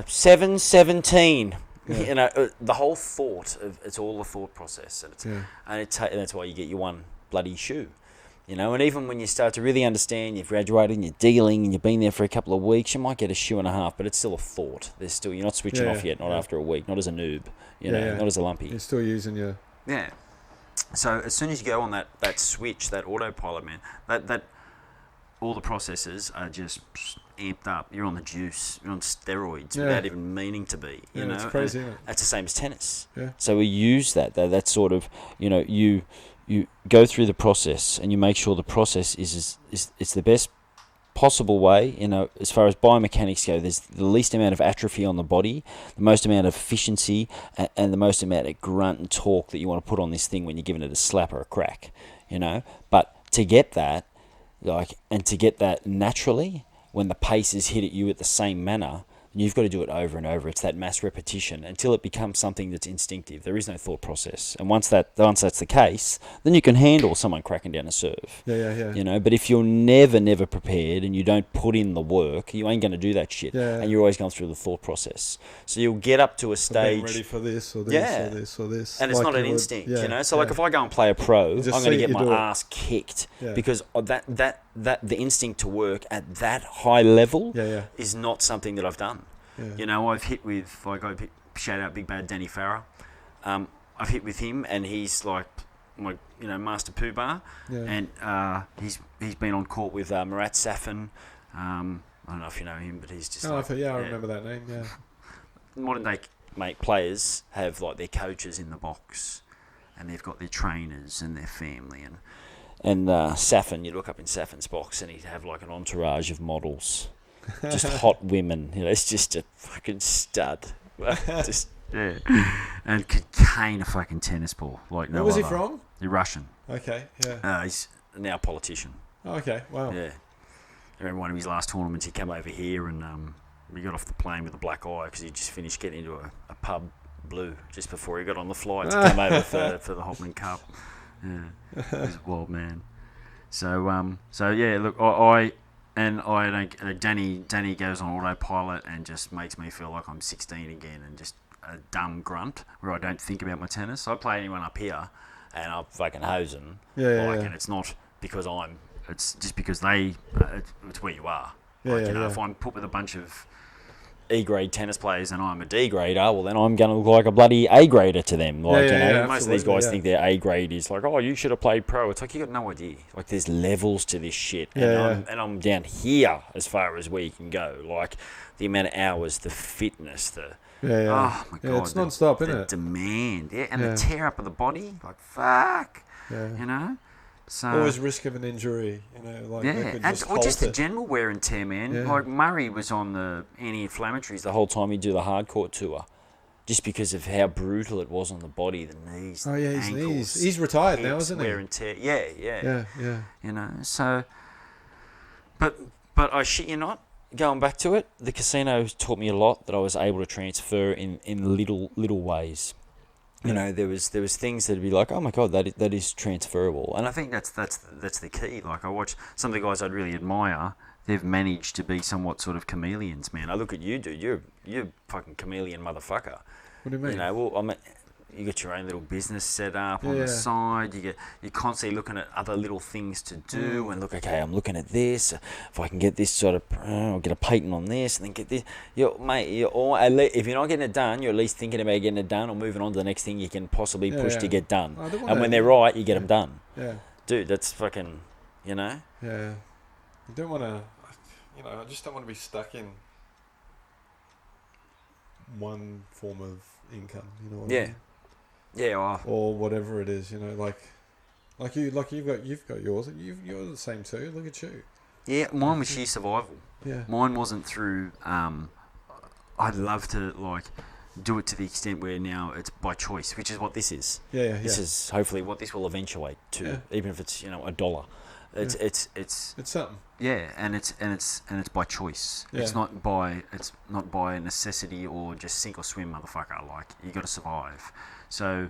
7, 17. The whole thought it's all a thought process, and that's why you get your one bloody shoe. And even when you start to really understand, you've graduated and you're dealing and you've been there for a couple of weeks, you might get a shoe and a half, but it's still a thought. You're not switching off yet, not after a week, not as a noob, not as a lumpy. You're still using your... Yeah. So as soon as you go on that switch, that autopilot, man, that all the processes are just amped up. You're on the juice. You're on steroids without even meaning to be. It's crazy, isn't it? That's the same as tennis. Yeah. So we use that sort of, you go through the process and you make sure the process is the best possible way. As far as biomechanics go, there's the least amount of atrophy on the body, the most amount of efficiency, and the most amount of grunt and torque that you want to put on this thing when you're giving it a slap or a crack. But to get that, and to get that naturally, when the pace is hit at you at the same manner, you've got to do it over and over. It's that mass repetition until it becomes something that's instinctive. There is no thought process. And once that's the case, then you can handle someone cracking down a serve. But if you're never prepared and you don't put in the work, you ain't going to do that shit. And you're always going through the thought process. So you'll get up to a stage... Being ready for this or this or this or this. And it's not an instinct, So like if I go and play a pro, I'm going to get my ass kicked because the instinct to work at that high level is not something that I've done. I've hit with, shout out Big Bad Danny Farah. I've hit with him, and he's like my, Master Pooh Bar. And he's been on court with Murat Safin. I don't know if you know him, but he's just. I remember that name. Yeah. Modern day players have like their coaches in the box, and they've got their trainers and their family, and Safin. You look up in Safin's box, and he'd have like an entourage of models. Just hot women, it's just a fucking stud. And could cane a fucking tennis ball like no other. Where was he from? He's Russian. Okay, yeah. He's now a politician. Oh, okay, wow. Yeah. I remember one of his last tournaments, he came over here and we got off the plane with a black eye because he just finished getting into a pub blue just before he got on the flight to come over for the Hopman Cup. Yeah, he was a wild man. So yeah, look, Danny goes on autopilot and just makes me feel like I'm 16 again and just a dumb grunt where I don't think about my tennis. So I play anyone up here and I'm fucking hosing. And it's not because it's just because it's where you are. If I'm put with a bunch of E-grade tennis players and I'm a D-grader, well then I'm going to look like a bloody A-grader to them. Most of these guys think their A-grade is like, oh, you should have played pro. It's like, you got no idea. Like, there's levels to this shit. And I'm down here as far as where you can go. Like, the amount of hours, the fitness, oh my God. It's non-stop, isn't it? The demand. And the tear up of the body. Like, fuck. So, always risk of an injury, just the general wear and tear, man. Like Murray was on the anti-inflammatories the whole time he'd do the hardcourt tour, just because of how brutal it was on the body, the knees, Oh yeah, his ankles, knees. He's retired now, hips, isn't wear he? and tear. Yeah. Yeah. You know, so, but I shit you not, going back to it, the casino taught me a lot that I was able to transfer in little ways. You know, there was things that'd be like, oh my god, that is transferable, and I think that's the key. Like, I watch some of the guys I'd really admire. They've managed to be somewhat sort of chameleons, man. I look at you, dude. You're a fucking chameleon motherfucker. What do you mean? You know, well, you got your own little business set up on the side. You're constantly looking at other little things to do, and look, okay, I'm looking at this. If I can get this sort of, I'll get a patent on this, and then get this. If you're not getting it done, you're at least thinking about getting it done or moving on to the next thing you can possibly push to get done. And when they're right, you get them done. Yeah. Dude, that's fucking, you know. Yeah. You don't want to, you know, I just don't want to be stuck in one form of income, you know what I mean? Yeah, or whatever it is, you know, like you've got yours. You're the same too. Look at you. Yeah, mine was sheer survival. Yeah. Mine wasn't through. I'd love to do it to the extent where now it's by choice, which is what this is. Yeah. This is hopefully what this will eventuate to, even if it's $1. It's something. Yeah, and it's by choice. Yeah. It's not by necessity or just sink or swim, motherfucker. Like, you got to survive. So,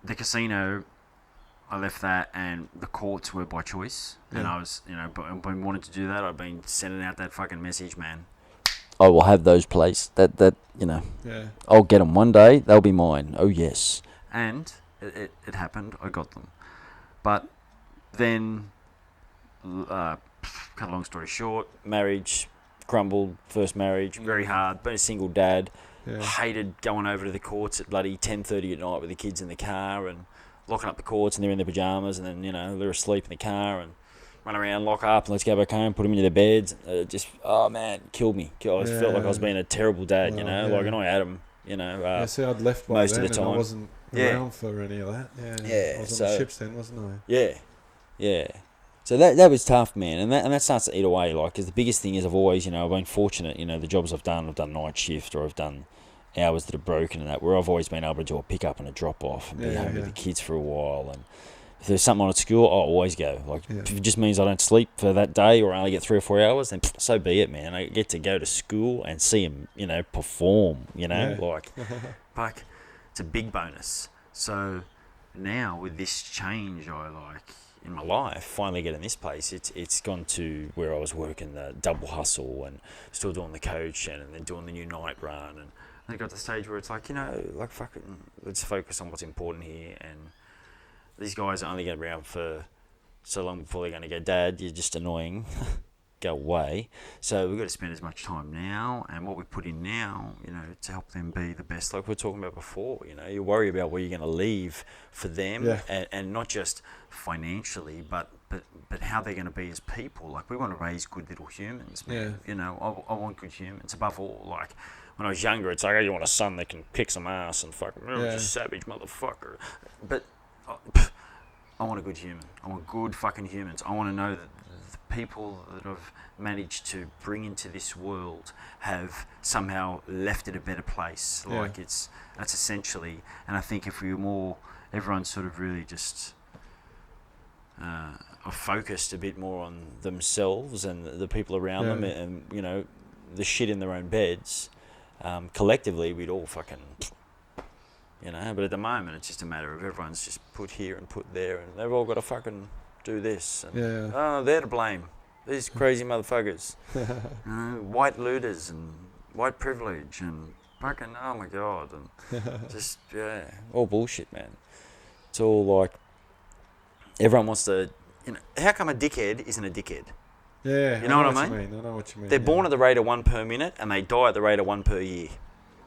the casino, I left that, and the courts were by choice. Yeah. And I was, but when I wanted to do that, I've been sending out that fucking message, man. I will have those placed. Yeah. I'll get them one day. They'll be mine. Oh yes. And it happened. I got them. But then, cut a long story short, marriage crumbled. First marriage, very hard. Been a single dad. Yeah. Hated going over to the courts at bloody 10:30 at night with the kids in the car and locking up the courts, and they're in their pajamas, and then they're asleep in the car and run around, lock up, and let's go back home, put them into their beds. Oh man, killed me. I just felt like I was being a terrible dad, and I had them, see, I'd left by most then of the time. And I wasn't around for any of that. I was on the ships then, wasn't I? Yeah. So that was tough, man, and that starts to eat away. Because the biggest thing is I've always, I've been fortunate. The jobs I've done night shift, or I've done hours that are broken and that, where I've always been able to do a pick up and a drop off and be home with the kids for a while. And if there's something on at school, I'll always go. If it just means I don't sleep for that day or I only get 3 or 4 hours, then so be it, man. I get to go to school and see them, perform. Like it's a big bonus. So now with this change, in my life, finally getting this place, it's gone to where I was working the double hustle and still doing the coach and then doing the new night run, and I got to the stage where it's fucking, let's focus on what's important here. And these guys are only going to be around for so long before they're going to go, Dad, you're just annoying. Go away. So we've got to spend as much time now, and what we put in now, to help them be the best. Like we were talking about before, you worry about where you're going to leave for them, and not just financially, but how they're going to be as people. Like, we want to raise good little humans, man. I want good humans above all. Like, when I was younger, it's like, oh, you want a son that can kick some ass and fucking, just a savage motherfucker. But I want a good human. I want good fucking humans. I want to know that the people that I've managed to bring into this world have somehow left it a better place. That's essentially, and I think if we were more, everyone's sort of really just are focused a bit more on themselves and the people around them, and the shit in their own beds. Collectively, we'd all fucking, but at the moment, it's just a matter of everyone's just put here and put there, and they've all got to fucking do this. And, oh, they're to blame. These crazy motherfuckers. White looters and white privilege and fucking, oh my God. And just, all bullshit, man. It's all like, everyone wants to, how come a dickhead isn't a dickhead? Yeah, you know what I mean? I know what you mean. They're born at the rate of 1 per minute, and they die at the rate of 1 per year.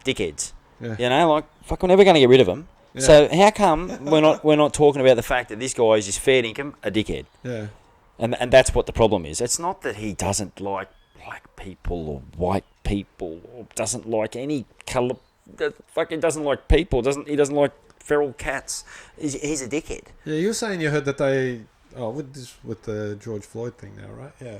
Dickheads. Yeah. Fuck, we're never going to get rid of them. Yeah. So how come we're not talking about the fact that this guy is just fair income, a dickhead? Yeah. And that's what the problem is. It's not that he doesn't like black people or white people or doesn't like any colour. Fucking doesn't like people. He doesn't like feral cats. He's a dickhead. Yeah, you were saying you heard that they. Oh, with the George Floyd thing now, right? Yeah.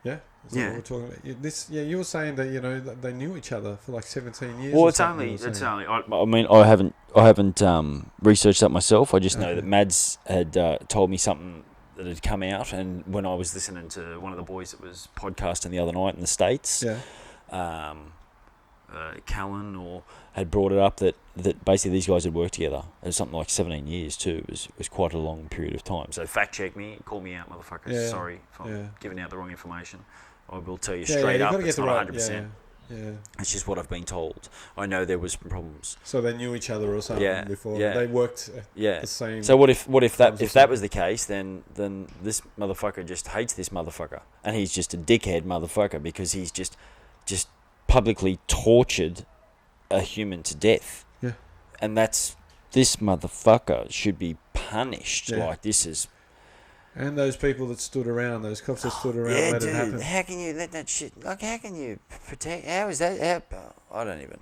Yeah. That's Yeah. what we're talking about. You were saying that that they knew each other for like 17 years. Well, or it's something, only. you were It's saying. only. I mean, I haven't researched that myself. I just know Okay. that Mads had told me something that had come out, and when I was listening to one of the boys that was podcasting the other night in the States, Yeah. Callan had brought it up that basically these guys had worked together. It was something like 17 years too. It was quite a long period of time. So fact check me, call me out, motherfuckers. Yeah. Sorry for Yeah. giving out the wrong information. I will tell you Yeah, straight you've up, got to it's get the not right. 100%. Yeah. It's just what I've been told. I know there was problems. So they knew each other or something Yeah, before. yeah. They worked Yeah. the same. So what if times that or was something. the case, then this motherfucker just hates this motherfucker, and he's just a dickhead motherfucker because he's just publicly tortured a human to death. Yeah. And this motherfucker should be punished. Yeah. Like this is. And those people that stood around, those cops that stood around, Yeah, let dude. it happen. How can you let that shit? Like, how can you protect? How is that? I don't even.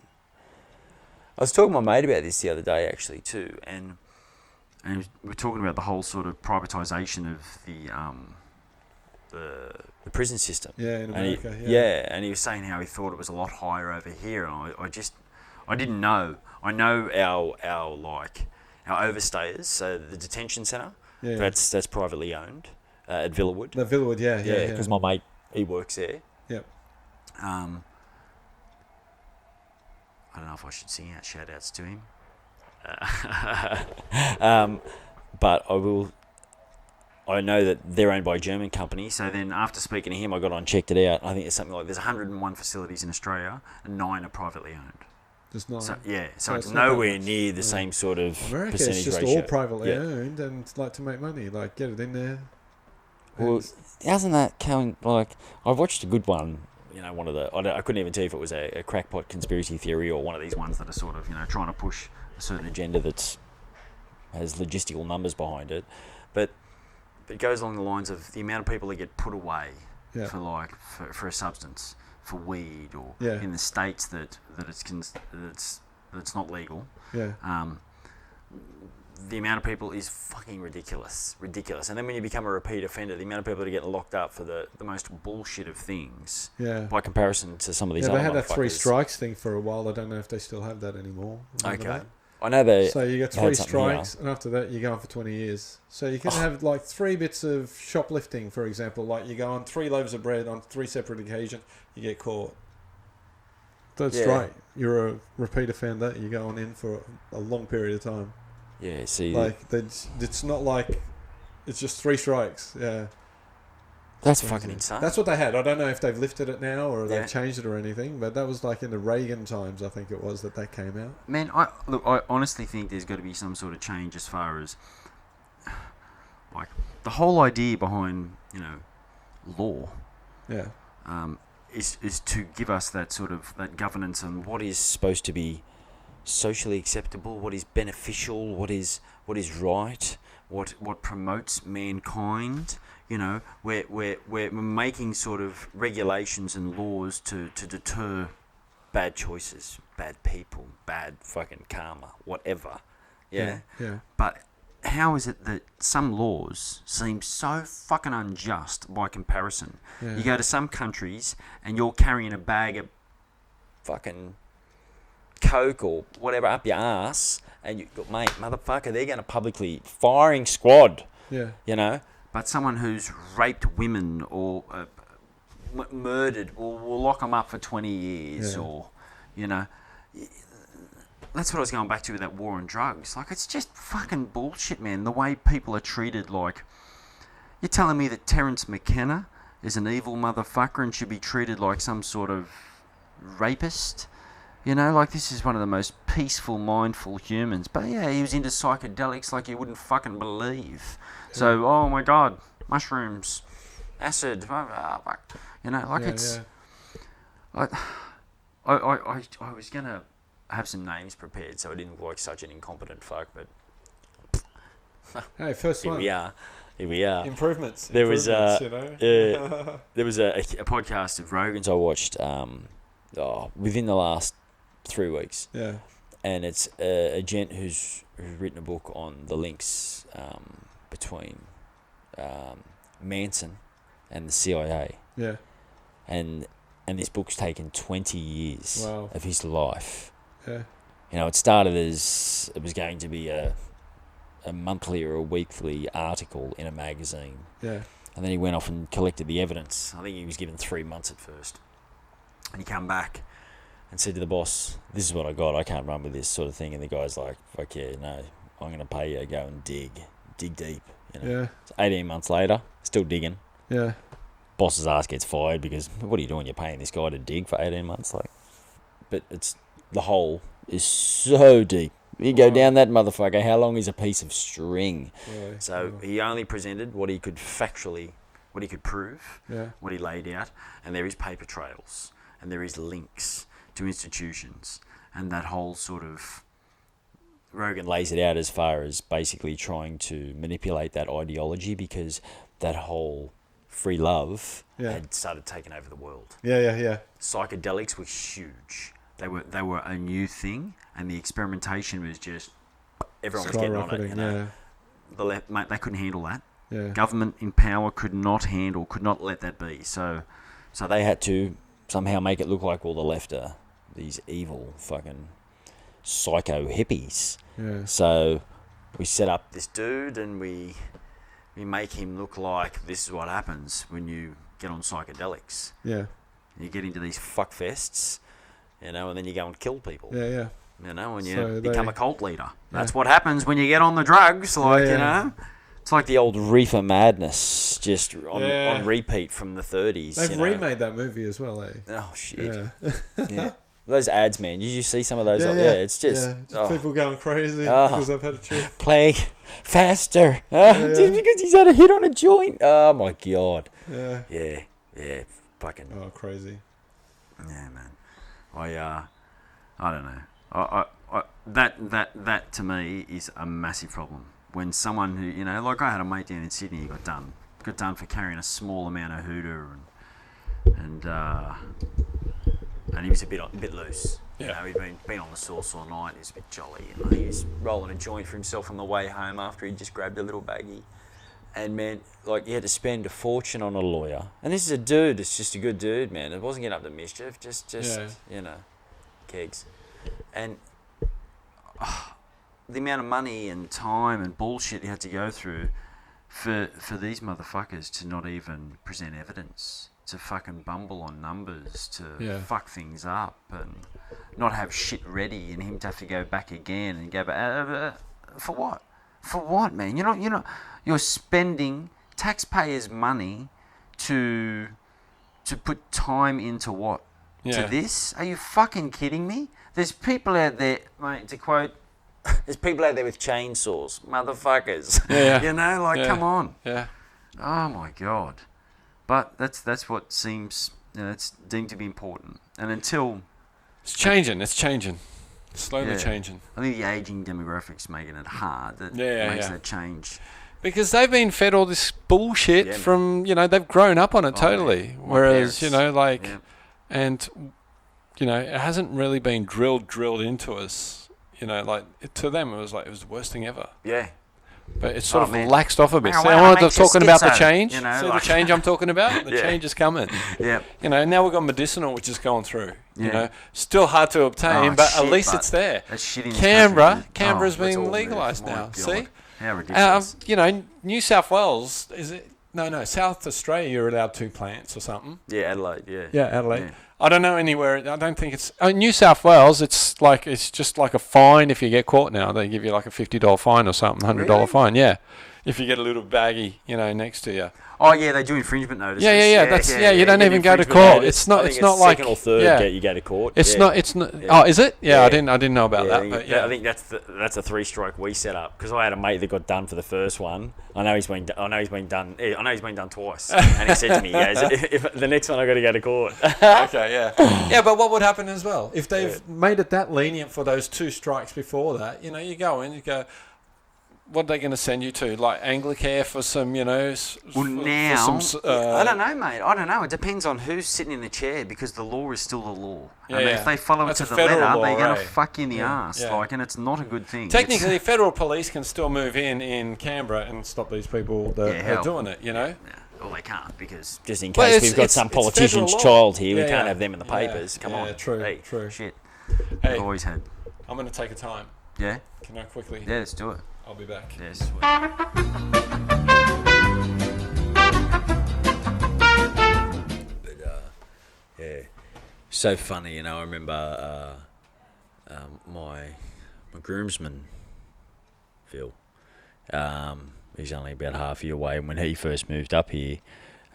I was talking to my mate about this the other day, actually, too, and we're talking about the whole sort of privatisation of the prison system. Yeah, in And America. and he was saying how he thought it was a lot higher over here, and I didn't know. I know our overstayers, so the detention centre. Yeah. That's privately owned at Villawood. The Villawood, yeah. Because my mate, he works there. Yep. I don't know if I should sing out shout outs to him. But I will. I know that they're owned by a German company, so then after speaking to him, I got on and checked it out. I think it's something like there's 101 facilities in Australia and 9 are privately owned. Just not. So it's it's not nowhere that much. near the same sort of America percentage is just ratio. all privately Yeah. owned and like to make money, like get it in there. Well, And- hasn't that going like I've watched a good one, one of the I couldn't even tell if it was a crackpot conspiracy theory or one of these ones that are sort of trying to push a certain agenda that's has logistical numbers behind it, but it goes along the lines of the amount of people that get put away Yeah. for a substance, for weed or Yeah. in the states that it's not legal. yeah. The amount of people is fucking ridiculous. And then when you become a repeat offender, the amount of people that get locked up for the most bullshit of things, Yeah. by comparison to some of these Yeah, other they had that 3 motherfuckers. strikes thing for a while. I don't know if they still have that anymore. Remember Okay. that? I know they. So you got they 3 had something here. strikes, and after that you go on for 20 years. So you can have like 3 bits of shoplifting, for example. Like you go on 3 loaves of bread on 3 separate occasions, you get caught. That's Yeah. right. You're a repeat offender. You're going in for a long period of time. Yeah, see, Like it's not like it's just 3 strikes. Yeah. that's Crazy. fucking insane. That's what they had. I don't know if they've lifted it now or Yeah. they've changed it or anything, but that was like in the Reagan times, I think it was, that came out. Man, I honestly think there's got to be some sort of change as far as like the whole idea behind law. Yeah. Is to give us that sort of that governance on what is supposed to be socially acceptable, what is beneficial, what is right, what promotes mankind. We're making sort of regulations and laws to deter bad choices, bad people, bad fucking karma, whatever. Yeah. Yeah. But how is it that some laws seem so fucking unjust by comparison? Yeah. You go to some countries and you're carrying a bag of fucking coke or whatever up your ass, and you go, mate, motherfucker, they're going to publicly firing squad, Yeah. But someone who's raped women or murdered, we'll lock them up for 20 years, Yeah. or that's what I was going back to with that war on drugs. Like, it's just fucking bullshit, man. The way people are treated, like, you're telling me that Terence McKenna is an evil motherfucker and should be treated like some sort of rapist? Like, this is one of the most peaceful, mindful humans. But yeah, he was into psychedelics like you wouldn't fucking believe. So, oh my God, mushrooms, acid, it's... Yeah. I was going to have some names prepared so I didn't look like such an incompetent fuck, but Hey, first here one. we are. Improvements. There was a there was a podcast of Rogan's I watched within the last 3 weeks, Yeah. and it's a gent who's written a book on the links between Manson and the CIA. Yeah. and this book's taken 20 years Wow. of his life. Yeah. You know, it started as it was going to be a monthly or a weekly article in a magazine. Yeah. And then he went off and collected the evidence. I think he was given 3 months at first. And he came back and said to the boss, "This is what I got. I can't run with this sort of thing." And the guy's like, "Fuck yeah, no, I'm going to pay you. Go and dig deep." You know? Yeah. It's 18 months later, still digging. Yeah. Boss's ass gets fired because what are you doing? You're paying this guy to dig for 18 months, like. But the hole is so deep. You go down that motherfucker. How long is a piece of string? Really? So Yeah. he only presented what he could prove, Yeah. what he laid out, and there is paper trails, and there is links to institutions, and that whole sort of Rogan lays it out as far as basically trying to manipulate that ideology because that whole free love had started taking over the world. Yeah. Psychedelics were huge. They were a new thing, and the experimentation was just everyone was getting on it. You know? The left, mate, they couldn't handle that. Yeah. Government in power could not let that be. So they had to somehow make it look like all the left are these evil fucking psycho hippies. Yeah. So we set up this dude and we make him look like this is what happens when you get on psychedelics. Yeah. You get into these fuck fests, you know, and then you go and kill people. Yeah. You know, and you So become a cult leader. That's what happens when you get on the drugs, like, you know. It's like the old reefer madness, just on repeat from the 30s. They've remade that movie as well, eh? Oh, shit. Yeah. Those ads, man. Did you see some of those? It's just... people going crazy because they've had a trip. Play faster. Just because he's had a hit on a joint. Oh, my God. Yeah. Yeah. Fucking... Oh, crazy. Yeah, man. I don't know. That to me is a massive problem. When someone who, you know, like I had a mate down in Sydney, he got done for carrying a small amount of hoodoo and he was a bit loose. Yeah. You know, he'd been on the sauce all night. He was a bit jolly. You know, he was rolling a joint for himself on the way home after he'd just grabbed a little baggie. And man, like, he had to spend a fortune on a lawyer. And this is a dude that's just a good dude, man. It wasn't getting up to mischief, just you know, kegs. And the amount of money and time and bullshit he had to go through for these motherfuckers to not even present evidence, to fucking bumble on numbers, to fuck things up and not have shit ready, and him to have to go back again and go back. For what? For what, man? You're spending taxpayers' money to put time into what? To this? Are you fucking kidding me? There's people out there, mate, to quote, there's people out there with chainsaws, motherfuckers. Yeah. You know, like, come on. Yeah. Oh, my God. But that's what seems, it's deemed to be important. And until... It's changing. Slowly changing. I think the ageing demographics making it hard. That makes that change. Because they've been fed all this bullshit from, they've grown up on it totally. Whereas, parents. And, it hasn't really been drilled into us. To them, it was the worst thing ever. Yeah. But it's sort of laxed off a bit. See, I'm talking about the change. See the change I'm talking about? The change is coming. Yeah. Now we've got medicinal, which is going through. Still hard to obtain, but at least it's there. That's shit in Canberra's been legalised now. God. See? How ridiculous. New South Wales, is it? No, South Australia, you're allowed 2 plants or something. Yeah, Adelaide, yeah. Yeah, Adelaide. Yeah. I don't know anywhere. I don't think it's... New South Wales, it's just like a fine if you get caught now. They give you like a $50 fine or something, $100 fine, yeah. If you get a little baggie, next to you. Oh yeah, they do infringement notices. Yeah. You don't even go to court. It's not like second or third you go to court. It's not. Oh, is it? Yeah, I didn't know about that. I think that's a 3-strike we set up because I had a mate that got done for the first one. I know he's been done twice. And he said to me, if the next one I got to go to court. Okay, yeah. Yeah, but what would happen as well if they've made it that lenient for those 2 strikes before that? You go in, you go. What are they going to send you to? Like Anglicare for some, Well, now, I don't know, mate. I don't know. It depends on who's sitting in the chair because the law is still the law. Yeah, if they follow it to the letter, they're going to fuck you in the ass. And it's not a good thing. Technically, federal police can still move in Canberra and stop these people that are doing it, Yeah. well, they can't because Just in Well, case it's- we've got it's- some it's politician's federal law. child here, we Yeah, can't yeah. have them in the papers. Come Yeah, on. true, Hey, true. shit. Hey, I've always had. I'm going to take a time. Yeah. Can I quickly? Yeah, let's do it. I'll be back. Yeah, sweet. Yeah. So funny, I remember my groomsman, Phil. He's only about half a year away, and when he first moved up here,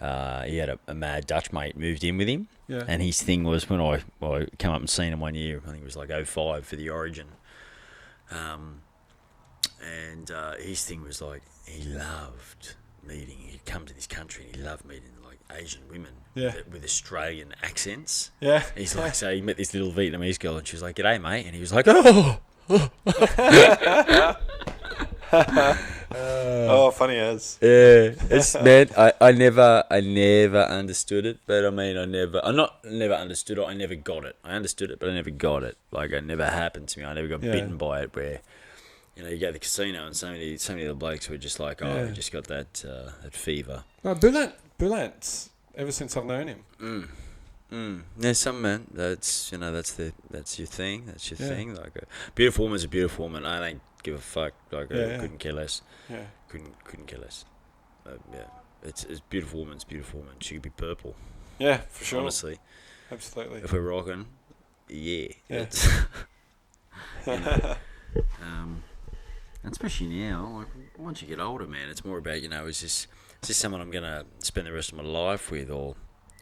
he had a mad Dutch mate moved in with him. Yeah. And his thing was, when I come up and seen him one year, I think it was like 05 for the Origin. And his thing was like, he loved meeting, he'd come to this country and he loved meeting like Asian women with Australian accents. Yeah. He's like, so he met this little Vietnamese girl and she was like, "G'day, mate." And he was like, "Oh." Oh, funny as. Yeah, it's man. I never understood it, but I mean, I never understood it. I never got it. I understood it, but I never got it. Like, it never happened to me. I never got bitten by it. Where, you go to the casino and so many of the blokes were just like, "Oh, we just got that fever." Well, Bulant's ever since I've known him. There's some man. That's that's your thing. That's your thing. Like, a beautiful woman's a beautiful woman. I don't give a fuck. Like, I couldn't care less. Yeah. Couldn't care less. Yeah, it's beautiful woman's beautiful woman. She could be purple. Yeah, for sure. Honestly, Absolutely. if we're rocking, yeah. Yeah. And especially now, like, once you get older, man, it's more about, is this someone I'm gonna spend the rest of my life with, or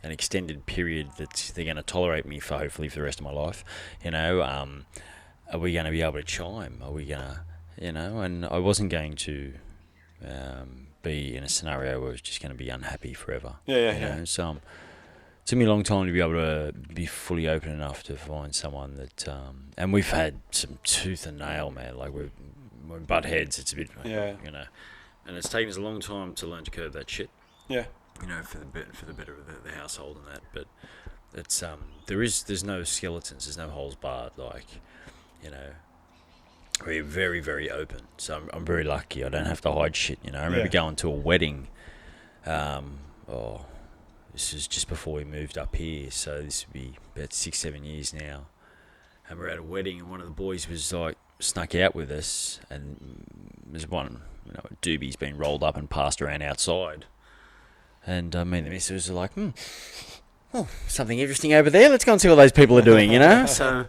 an extended period that they're gonna tolerate me for, hopefully for the rest of my life. Are we gonna be able to chime? Are we gonna, And I wasn't going to be in a scenario where I was just going to be unhappy forever. Yeah. So it took me a long time to be able to be fully open enough to find someone that, and we've had some tooth and nail, man. Like, we're butt heads. It's a bit, and it's taken us a long time to learn to curb that shit. Yeah. For the better of the household and that. But it's there's no skeletons. There's no holes barred. Like, we're very, very open. So I'm very lucky. I don't have to hide shit. I remember going to a wedding. This is just before we moved up here. So this would be about 6-7 years now. And we're at a wedding, and one of the boys was like snuck out with us, and there's one, a doobie's been rolled up and passed around outside. And me and the missus were like, something interesting over there. Let's go and see what those people are doing, So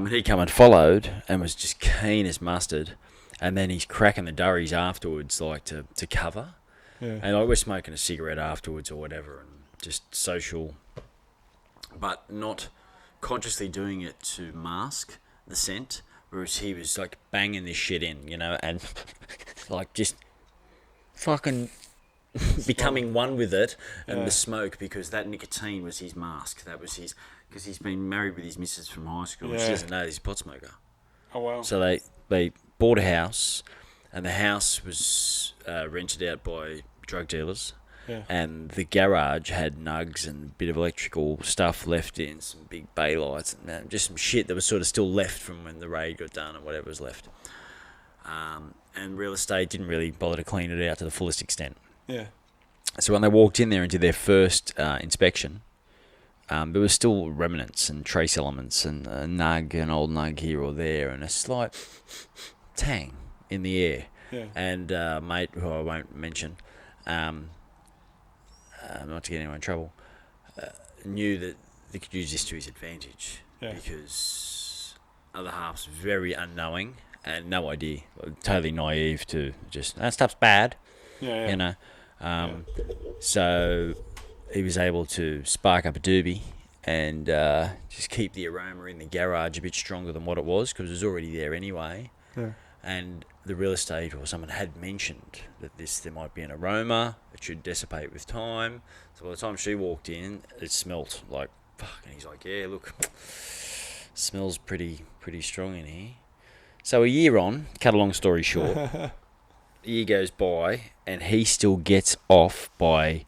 he come and followed and was just keen as mustard. And then he's cracking the durries afterwards, like to cover. Yeah. And like, we're smoking a cigarette afterwards or whatever, and just social, but not consciously doing it to mask the scent. Whereas he was like banging this shit in, and like just fucking becoming one with it and the smoke, because that nicotine was his mask. That was his, because he's been married with his missus from high school. She doesn't know he's a pot smoker. Oh, wow. So they bought a house, and the house was rented out by drug dealers. Yeah. And the garage had nugs and a bit of electrical stuff left in, some big bay lights, and just some shit that was sort of still left from when the raid got done and whatever was left. And real estate didn't really bother to clean it out to the fullest extent. Yeah. So when they walked in there and did their first inspection, there was still remnants and trace elements and an old nug here or there, and a slight tang in the air. Yeah. And mate, who I won't mention, not to get anyone in trouble, knew that they could use this to his advantage, because other half's very unknowing and no idea, totally naive to just, that stuff's bad, So he was able to spark up a doobie and just keep the aroma in the garage a bit stronger than what it was, because it was already there anyway. Yeah. And the real estate or someone had mentioned that there might be an aroma, it should dissipate with time. So by the time she walked in, it smelt like fuck, and he's like, "Yeah, look, smells pretty strong in here." So a year on, cut a long story short, a year goes by, and he still gets off by,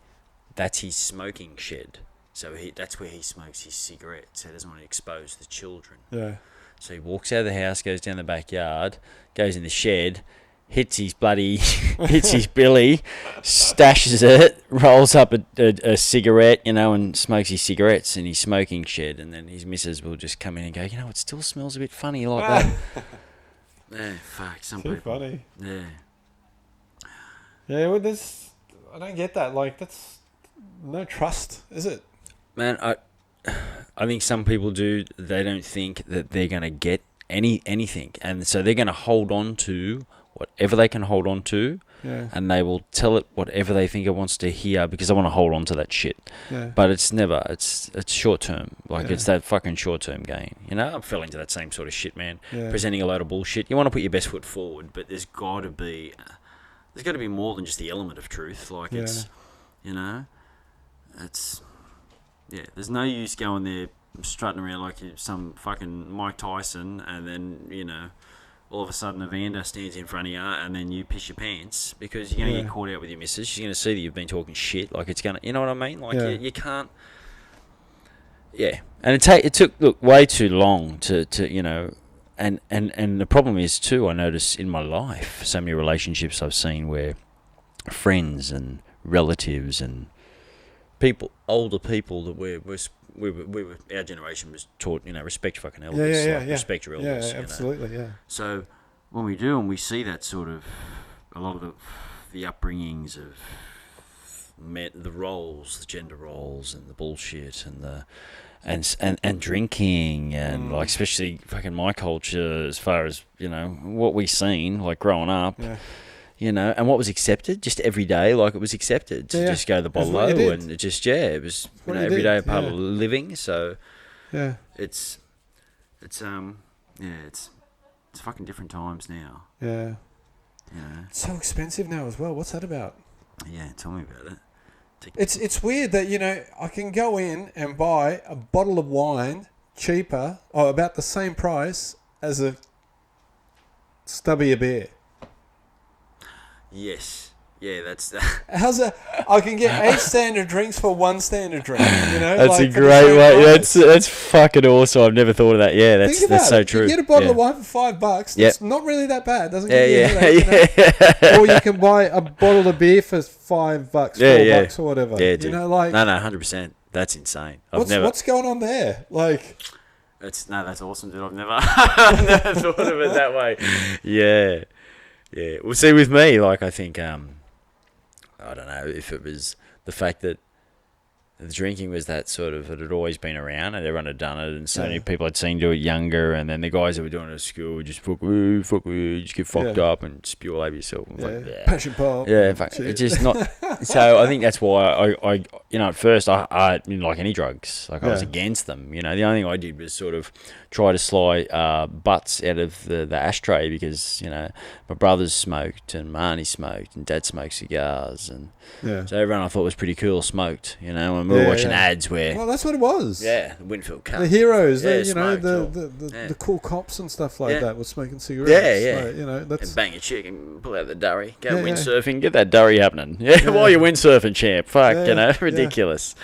that's his smoking shed. So that's where he smokes his cigarettes. So he doesn't want to expose the children. Yeah. So he walks out of the house, goes down the backyard, goes in the shed. hits his billy, stashes it, rolls up a cigarette, and smokes his cigarettes in his smoking shed, and then his missus will just come in and go, it still smells a bit funny like that. Yeah, fuck, some Too people. funny. Yeah. Yeah, well, I don't get that. Like, that's no trust, is it? Man, I think some people do. They don't think that they're gonna get anything, and so they're gonna hold on to whatever they can hold on to, and they will tell it whatever they think it wants to hear because they want to hold on to that shit. Yeah. But it's never. It's short term. Like it's that fucking short term gain. I fell into that same sort of shit, man. Yeah. Presenting a load of bullshit. You want to put your best foot forward, but there's got to be more than just the element of truth. Like it's, it's. Yeah, there's no use going there strutting around like you're some fucking Mike Tyson, and then all of a sudden Evander stands in front of you, and then you piss your pants because you're gonna get caught out with your missus. She's gonna see that you've been talking shit. Like it's gonna, you know what I mean? Like you can't. Yeah, and it took way too long to and the problem is too. I notice in my life so many relationships I've seen where friends and relatives and older people that we were our generation was taught, respect fucking elders, respect your elders. Yeah, absolutely, yeah. So when we do and we see that sort of a lot of the upbringings of the roles, the gender roles, and the bullshit, and the and drinking, and like especially fucking my culture as far as what we seen like growing up. Yeah. And what was accepted just every day, like it was accepted to just go to the bottle and it was everyday part of living. So it's fucking different times now. Yeah. It's so expensive now as well. What's that about? Yeah, tell me about it. It's weird that I can go in and buy a bottle of wine cheaper or about the same price as a stubby of beer. Yes. Yeah, that's... How's that? I can get 8 standard drinks for 1 standard drink, That's a great way. That's fucking awesome. I've never thought of that. Yeah, that's so true. You get a bottle of wine for $5. It's not really that bad. Doesn't give you a headache, Or you can buy a bottle of beer for $5, $4 or whatever. Yeah, dude. No, 100%. That's insane. What's going on there? Like... That's awesome, dude. I've never thought of it that way. Yeah. Yeah, well, see, with me, like, I think, I don't know if it was the fact that the drinking was that sort of, it had always been around and everyone had done it, and so many people I'd seen do it younger, and then the guys that were doing it at school would just fuck with, just get fucked up and spew all over yourself. Like, passion pop. Yeah, in fact, it's just not. So I think that's why I at first I didn't like any drugs. Like I was against them. The only thing I did was sort of try to sly butts out of the ashtray because my brothers smoked and my auntie smoked and dad smoked cigars, and so everyone I thought was pretty cool smoked. And we were watching ads where that's what it was. Yeah, the Winfield Cup. The heroes, the cool cops and stuff like that were smoking cigarettes. Like, that's and bang a chick and pull out the durry, go windsurfing, get that durry happening. While you're windsurfing, champ. Fuck, ridiculous.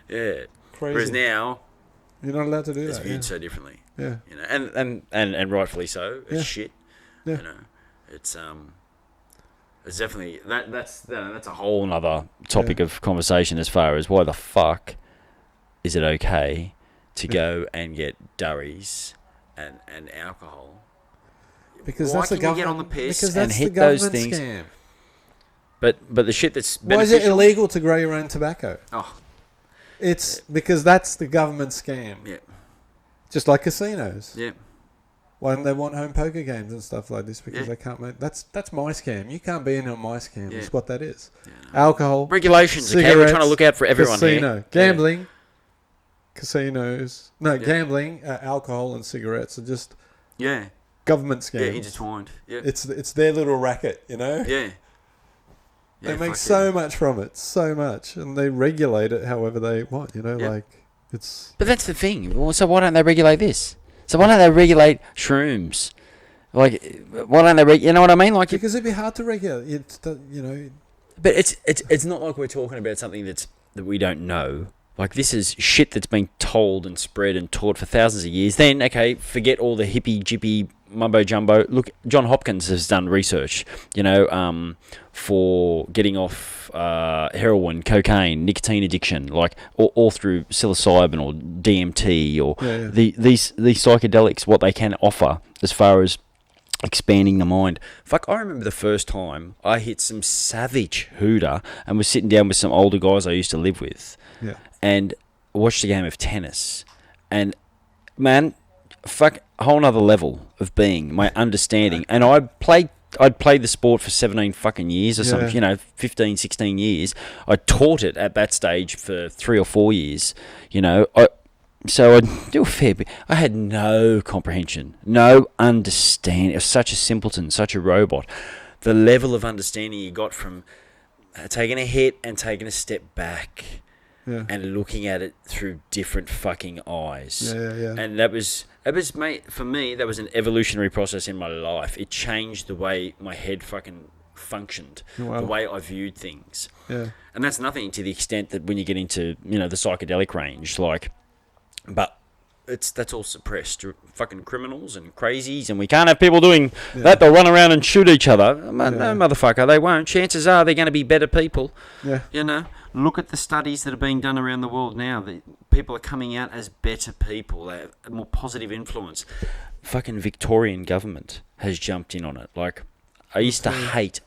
Yeah. Crazy. Whereas now you're not allowed to do that. It's viewed so differently. Yeah. And rightfully so. It's shit. Yeah. It's definitely that's a whole other topic of conversation as far as why the fuck is it okay to go and get durries and alcohol? Because why that's the can you get on government. the piss Because and that's the hit those government things? scam. But the shit that's why is it illegal to grow your own tobacco? Oh, it's because that's the government scam. Yeah. Just like casinos. Yeah. Why don't they want home poker games and stuff like this? Because they can't make... That's my scam. You can't be in on my scam. That's what that is. Yeah, no. Alcohol. Regulations, okay? We're trying to look out for everyone casino, here. Gambling. Casinos. No, gambling, alcohol and cigarettes are just... Yeah. Government scams. Yeah, intertwined. Yeah. It's their little racket, Yeah. They make so much from it. So much. And they regulate it however they want, like... It's... But that's the thing. Well, so why don't they regulate this? So why don't they regulate shrooms? Like, why don't they? You know what I mean? Like, because it'd be hard to regulate. But it's not like we're talking about something that we don't know. Like, this is shit that's been told and spread and taught for thousands of years. Then, okay, forget all the hippy jippy mumbo jumbo. Look, John Hopkins has done research, for getting off heroin, cocaine, nicotine addiction, like all through psilocybin or DMT or these psychedelics, what they can offer as far as expanding the mind. Fuck, I remember the first time I hit some savage hooter and was sitting down with some older guys I used to live with, and watched a game of tennis, and man, fuck, a whole nother level of being, my understanding. And I'd played the sport for 17 fucking years or something, 15, 16 years. I taught it at that stage for 3 or 4 years, so I'd do a fair bit. I had no comprehension, no understanding. I was such a simpleton, such a robot. The level of understanding you got from taking a hit and taking a step back and looking at it through different fucking eyes. And that was, mate, for me, that was an evolutionary process in my life. It changed the way my head fucking functioned, the way I viewed things. And that's nothing to the extent that when you get into, the psychedelic range, but that's all suppressed. Fucking criminals and crazies, and we can't have people doing that. They'll run around and shoot each other. No, motherfucker, they won't. Chances are they're going to be better people. Look at the studies that are being done around the world now. The people are coming out as better people. They have a more positive influence. Fucking Victorian government has jumped in on it. Like, I used to hate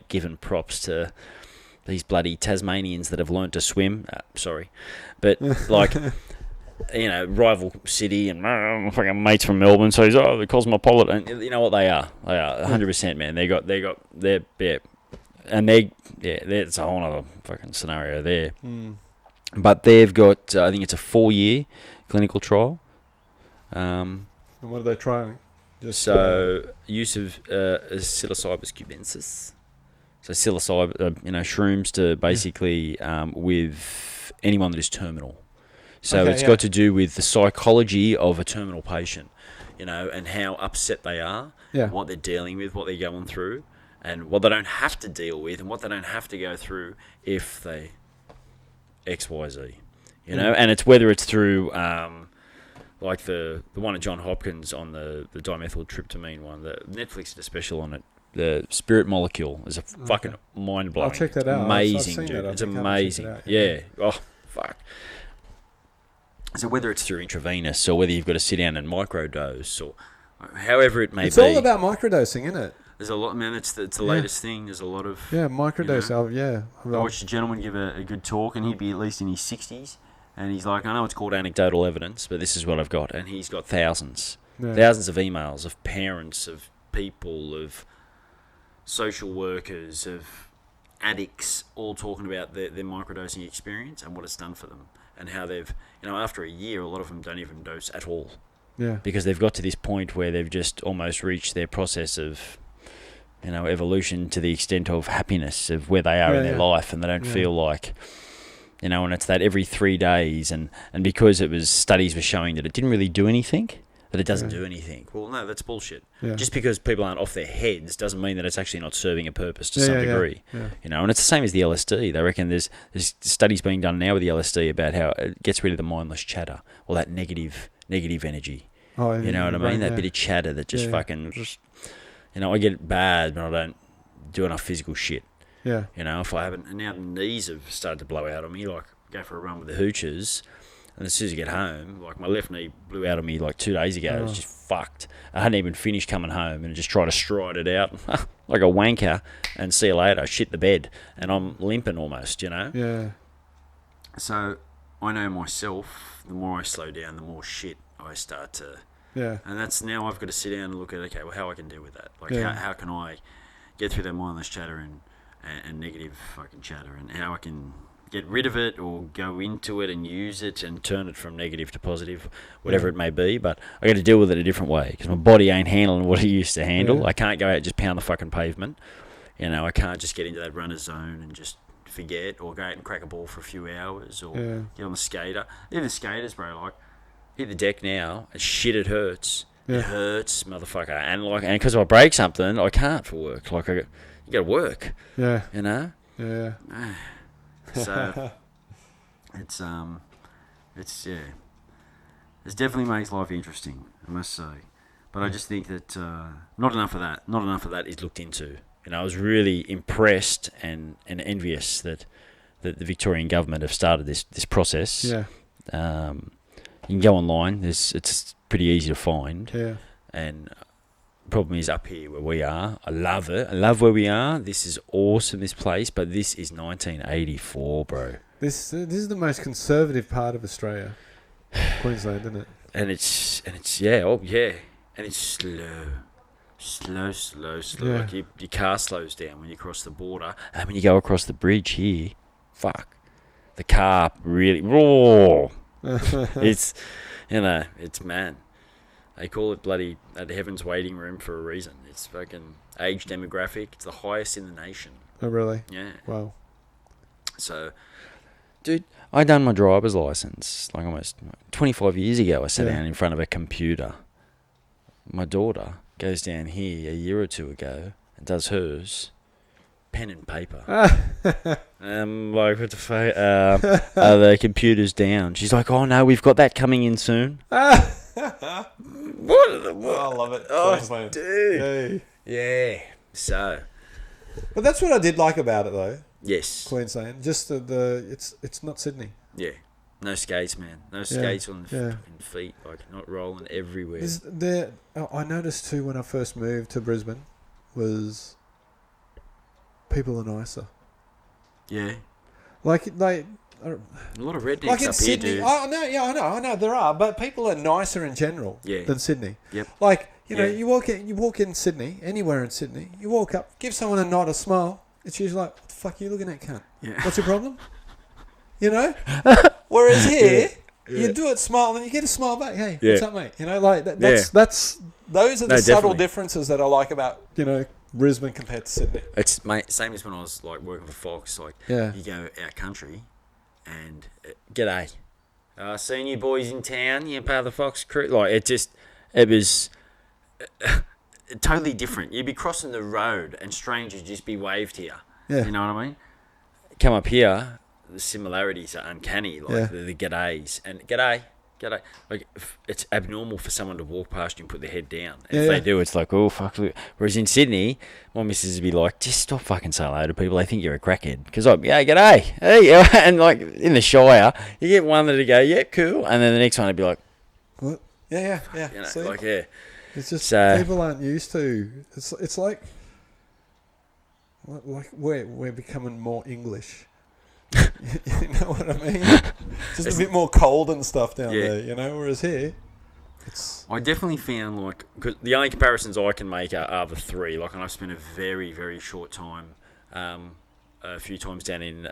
giving props to these bloody Tasmanians that have learned to swim. Sorry, but like. Rival city and fucking mates from Melbourne, so he's the cosmopolitan. You know what they are? They are 100%, man. It's a whole other fucking scenario there. But they've got, I think it's a 4-year clinical trial. And what are they trying? Use of psilocybus cubensis. So shrooms to basically with anyone that is terminal. So it's got to do with the psychology of a terminal patient, and how upset they are, what they're dealing with, what they're going through, and what they don't have to deal with, and what they don't have to go through if they X, Y, Z, And it's whether it's through, like the one at John Hopkins on the dimethyltryptamine one. The Netflix did a special on it. The spirit molecule is a fucking mind-blowing. I'll check that out. Amazing, dude. It's amazing. Yeah. Oh, fuck. So whether it's through intravenous or whether you've got to sit down and microdose or however it may be. It's all about microdosing, isn't it? There's a lot, man. It's the latest thing. There's a lot of... Yeah, microdose. I watched a gentleman give a good talk, and he'd be at least in his 60s. And he's like, I know it's called anecdotal evidence, but this is what I've got. And he's got thousands of emails of parents, of people, of social workers, of addicts, all talking about their microdosing experience and what it's done for them. And how they've, after a year, a lot of them don't even dose at all. Yeah. Because they've got to this point where they've just almost reached their process of, evolution to the extent of happiness of where they are in their life, and they don't feel like, and it's that every 3 days, and because studies were showing that it didn't really do anything, that it doesn't do anything. Well, no, that's bullshit. Yeah. Just because people aren't off their heads doesn't mean that it's actually not serving a purpose to some degree. Yeah. And it's the same as the LSD. They reckon there's studies being done now with the LSD about how it gets rid of the mindless chatter, or that negative energy. Oh, you know what I mean? That bit of chatter that just fucking... I get it bad, but I don't do enough physical shit. Yeah. If I haven't... And now the knees have started to blow out on me, like go for a run with the hoochers... And as soon as you get home, like my left knee blew out on me like 2 days ago. It was just fucked. I hadn't even finished coming home and just tried to stride it out like a wanker and see you later. Shit the bed. And I'm limping almost, Yeah. So I know myself, the more I slow down, the more shit I start to... Yeah. And that's now I've got to sit down and look at, okay, well, how I can deal with that. Like, how can I get through that mindless chatter and negative fucking chatter, and how I can... get rid of it or go into it and use it and turn it from negative to positive, whatever it may be. But I got to deal with it a different way because my body ain't handling what it used to handle. Yeah. I can't go out and just pound the fucking pavement. I can't just get into that runner's zone and just forget, or go out and crack a ball for a few hours, or get on the skater. Even the skaters, bro, like hit the deck now. Shit, it hurts. Yeah. It hurts, motherfucker. And because if I break something, I can't for work. Like you got to work. Yeah. Yeah. So it definitely makes life interesting, I must say. But I just think that not enough of that is looked into. You know, I was really impressed and envious that the Victorian government have started this process. Yeah. You can go online. It's pretty easy to find. Yeah. And problem is up here where we are. I love it. I love where we are. This is awesome, this place. But this is 1984, bro. This is the most conservative part of Australia, Queensland, isn't it? And it's and it's slow. Yeah. Like your car slows down when you cross the border, and when you go across the bridge here, fuck, the car really raw. It's, it's mad. They call it bloody at Heaven's Waiting Room for a reason. It's fucking age demographic. It's the highest in the nation. Oh, really? Yeah. Wow. So, dude, I done my driver's license like almost 25 years ago. I sat down in front of a computer. My daughter goes down here a year or two ago and does hers, pen and paper. Like, what the fuck? The computer's down. She's like, oh no, we've got that coming in soon. What? I love it. Oh, dude. Hey. Yeah. So. But that's what I did like about it, though. Yes. Queensland, just it's not Sydney. Yeah. No skates, man. No skates on the fucking feet, like not rolling everywhere. I noticed too when I first moved to Brisbane was people are nicer. Yeah. Like a lot of rednecks like in up Sydney. here, dude. I know there are, but people are nicer in general than Sydney. Yep. Like, you walk in Sydney, anywhere in Sydney, you walk up, give someone a nod, a smile. It's usually like, what the fuck are you looking at, cunt? Yeah. What's your problem? You know? Whereas here, you do it, smile, and you get a smile back. Hey, what's up, mate? You know, like that's those are the subtle differences that I like about, Brisbane compared to Sydney. It's same as when I was like working for Fox. Like, you go out country, and g'day, seeing you boys in town. You're part of the Fox crew. Like, it was totally different. You'd be crossing the road, and strangers just be waved here. Yeah. You know what I mean? Come up here, the similarities are uncanny. Like the g'days and g'day. Like, it's abnormal for someone to walk past you and put their head down. And if they do, it's like, oh, fuck. Whereas in Sydney, my missus would be like, just stop fucking saying hello to people. They think you're a crackhead. Because I'm, g'day. Hey. And like in the Shire, you get one that'd go, yeah, cool. And then the next one would be like, what? Yeah. See? Like, It's just people aren't used to. It's like we're becoming more English. You know what I mean? Just a bit more cold and stuff down there, whereas here, I definitely found, like, because the only comparisons I can make are the three. Like, and I've spent a very, very short time, a few times down in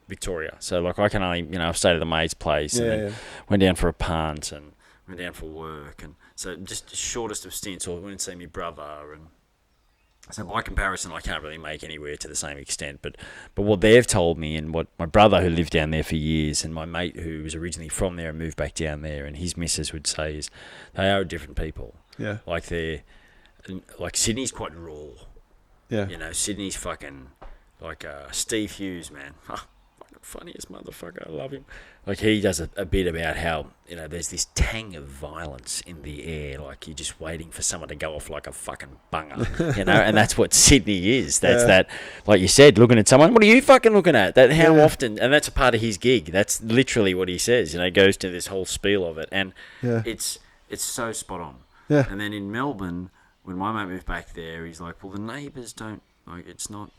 Victoria. So, like, I can only, I've stayed at the mate's place and then went down for a punt and went down for work. And so just the shortest of stints, or went and see my brother. And so by comparison, I can't really make anywhere to the same extent. But what they've told me, and what my brother who lived down there for years, and my mate who was originally from there and moved back down there, and his missus would say is they are different people. Yeah. Like Sydney's quite raw. Yeah. Sydney's fucking like Steve Hughes, man. Fucking funniest motherfucker. I love him. Like, he does a bit about how, there's this tang of violence in the air. Like, you're just waiting for someone to go off like a fucking bunger, and that's what Sydney is. That's that, like you said, looking at someone, what are you fucking looking at? That how often, and that's a part of his gig. That's literally what he says, goes to this whole spiel of it. And it's so spot on. Yeah. And then in Melbourne, when my mate moved back there, he's like, well, the neighbours don't, like, it's not...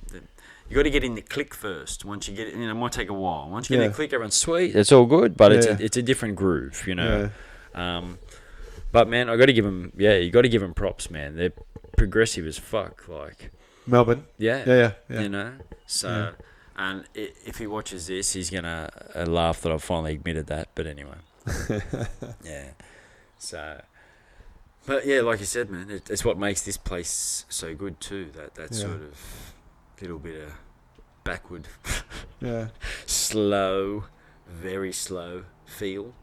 You got to get in the click first. Once you get it, it might take a while. Once you get in the click, everyone's sweet. It's all good, but it's a different groove, Yeah. But man, I got to give them. Yeah, you got to give them props, man. They're progressive as fuck. Like Melbourne. Yeah. So, and if he watches this, he's gonna laugh that I've finally admitted that. But anyway. Yeah. So. But yeah, like you said, man, it's what makes this place so good too. That sort of little bit of backward, slow, very slow feel.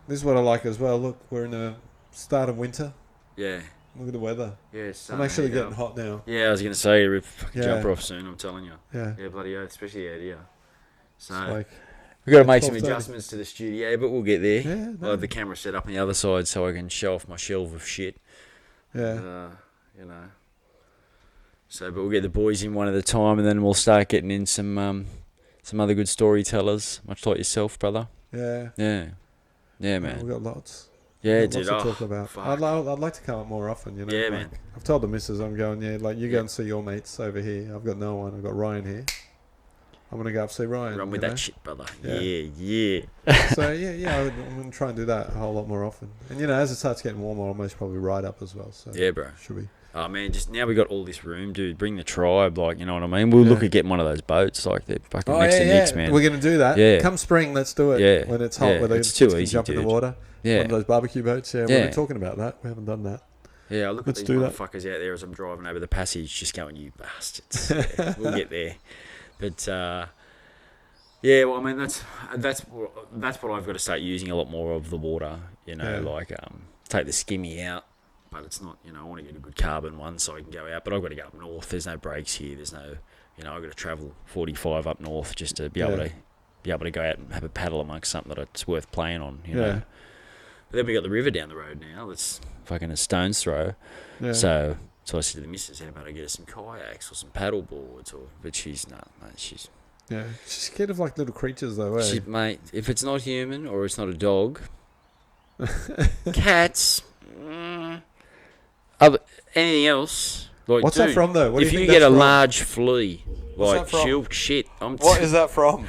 This is what I like as well. Look, we're in the start of winter. Yeah. Look at the weather. Yeah, I'm actually getting hot now. Yeah, I was going to say, we're fucking jumper off soon, I'm telling you. Yeah. Yeah, bloody oath, especially out here. So, like we've got to make some adjustments to the studio, but we'll get there. Yeah, I'll have the camera set up on the other side so I can show off my shelf of shit. Yeah. You know. So, but we'll get the boys in one at a time, and then we'll start getting in some other good storytellers, much like yourself, brother. Yeah. Yeah. Yeah, man. We've got lots. Yeah, Lots dude. to talk about. Fuck. I'd like to come up more often, you know. Yeah, like, man. I've told the missus I'm going, you go and see your mates over here. I've got no one. I've got Ryan here. I'm going to go up see Ryan. Run with know? that shit, brother. Yeah. Yeah. So, I'm going to try and do that a whole lot more often. And, as it starts getting warmer, I'll most probably ride up as well. So Yeah, bro. should be. Oh, man, just now we got all this room, dude. Bring the tribe, like, you know what I mean? We'll look at getting one of those boats, like, they're fucking next to Nick's, man. We're going to do that. Yeah. Come spring, let's do it. Yeah. When it's hot, Yeah. where the It's kids too can easy, jump in dude. the water. Yeah. One of those barbecue boats. Yeah, Yeah. we're talking about that. We haven't done that. Yeah, I look Let's at do these that. motherfuckers out there as I'm driving over the passage, just going, you bastards. Yeah, we'll get there. But, yeah, well, I mean, that's what I've got to start using a lot more of the water, like take the skimmy out. But it's not, I want to get a good carbon one so I can go out. But I've got to go up north. There's no brakes here. There's no, I've got to travel 45 up north just to be able to go out and have a paddle amongst something that it's worth playing on, know. But then we got the river down the road now. That's fucking a stone's throw. Yeah. So I said to the missus, how about I get her some kayaks or some paddle boards? But she's she's... Yeah, she's scared of like little creatures though, eh? Mate, if it's not human or it's not a dog, cats, anything else. Like, what's that from though? What if do you think get a from? large flea, What's like that from? What is that from?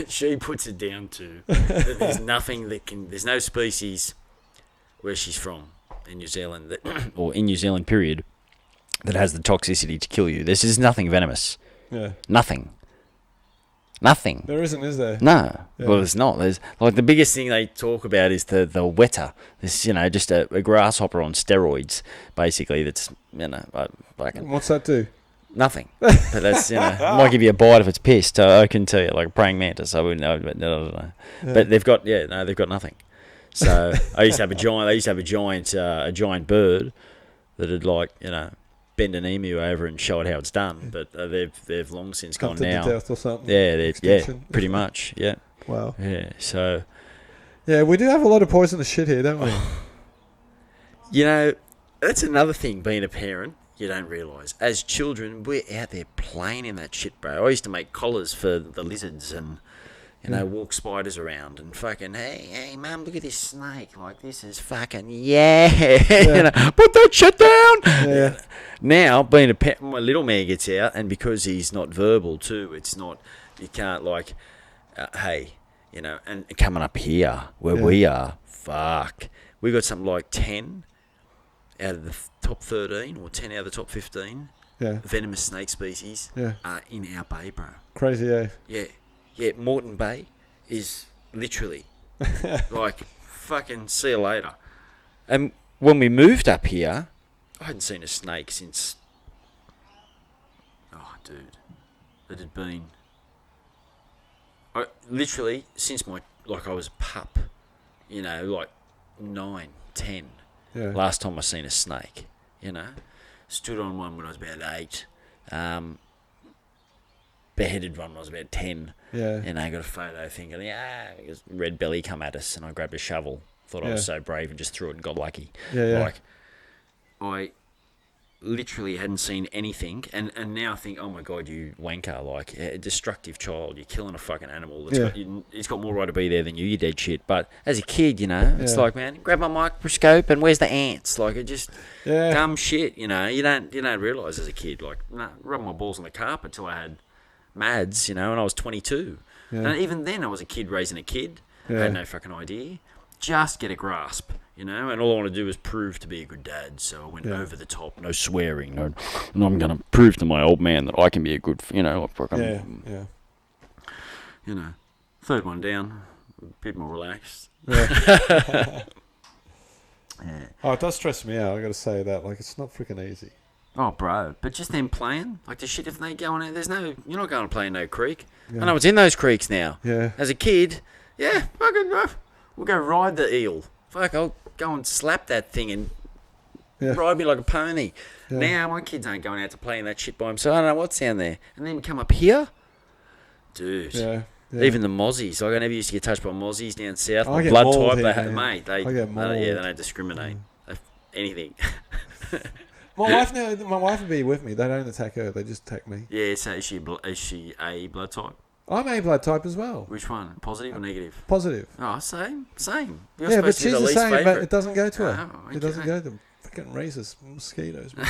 She puts it down to that there's nothing there's no species where she's from in New Zealand or in New Zealand period that has the toxicity to kill you. This is nothing venomous. Yeah. Nothing. There isn't, is there? No. Yeah. Well, there's not. There's like the biggest thing they talk about is the weta. This just a grasshopper on steroids, basically. That's What's that do? nothing. But that's might give you a bite if it's pissed. I can tell you, like a praying mantis. I wouldn't know, but I don't know. Yeah. But they've got nothing. So I used to have a giant bird that had bend an emu over and show it how it's done. But they've long since Come gone to now. death or something. Yeah, pretty much. Yeah. Wow. Yeah. So. Yeah, we do have a lot of poisonous shit here, don't we? That's another thing. Being a parent, you don't realise. As children, we're out there playing in that shit, bro. I used to make collars for the lizards and. Walk spiders around and fucking, hey, mum, look at this snake. Like, this is fucking, put that shit down. Yeah. Now, being a pet, my little man gets out, and because he's not verbal too, it's not, you can't hey, and coming up here where we are, fuck. We got something like 10 out of the top 13 or 10 out of the top 15 venomous snake species are in our bay, bro. Crazy, eh? Yeah. Yeah, Moreton Bay is literally like fucking see you later. And when we moved up here, I hadn't seen a snake since. Oh, dude, it had been. Literally since I was a pup, like 9, 10. Yeah. Last time I seen a snake, stood on one when I was about 8. Beheaded one when I was about 10. Yeah. And I got a photo thinking, because red belly come at us, and I grabbed a shovel. Thought I was so brave and just threw it and got lucky. Yeah. I literally hadn't seen anything, and now I think, oh my god, you wanker, like a destructive child. You're killing a fucking animal. It's got more right to be there than you dead shit. But as a kid, it's like, man, grab my microscope and where's the ants? Like, it just dumb shit. You don't realise as a kid. Like, rubbing my balls on the carpet till I had MADS, and I was 22. Yeah. And even then I was a kid raising a kid. I had no fucking idea. Just get a grasp, and all I want to do is prove to be a good dad. So I went over the top, no swearing, and I'm going to prove to my old man that I can be a good, third one down, a bit more relaxed. Yeah. Oh, it does stress me out, I got to say that. Like, it's not freaking easy. Oh, bro. But just them playing, like the shit, if they go on out, you're not going to play in no creek. Yeah. I know it's in those creeks now. Yeah. As a kid, fucking, we'll go ride the eel. Fuck, I'll go and slap that thing and ride me like a pony. Yeah. Now, my kids aren't going out to play in that shit by themselves. I don't know what's down there. And then come up here. Dude. Yeah. Even the mozzies. Like, I never used to get touched by mozzies down south. I get blood mauled type, here, mate. I get mauled. They don't discriminate. anything. My wife would be with me. They don't attack her. They just attack me. Yeah, so is she A blood type? I'm A blood type as well. Which one? Positive or negative? Positive. Oh, same. You're Yeah, but supposed to be she's the the least same, but favourite. it doesn't go to her. Oh, It doesn't okay. go to them. Fucking racist mosquitoes. Man.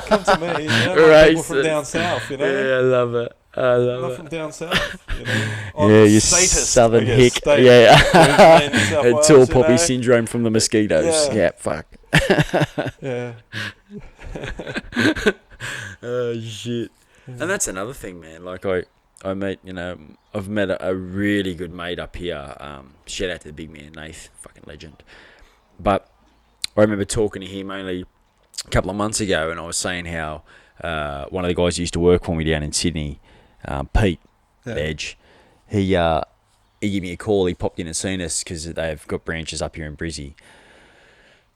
Come to me. You know, like people from down south, you know. Yeah, I love it. Not from down south, you know. Yeah, you statist, southern I guess, hick. state. Yeah. New South Wales, Tall you poppy know. syndrome from the mosquitoes. Yeah. Yeah, fuck. Yeah. Oh, shit. And that's another thing, man. Like, I met, I've met a really good mate up here. Shout out to the big man, Nath, fucking legend. But I remember talking to him only a couple of months ago, and I was saying how one of the guys who used to work for me down in Sydney, Pete, Edge, he gave me a call. He popped in and seen us because they've got branches up here in Brizzy.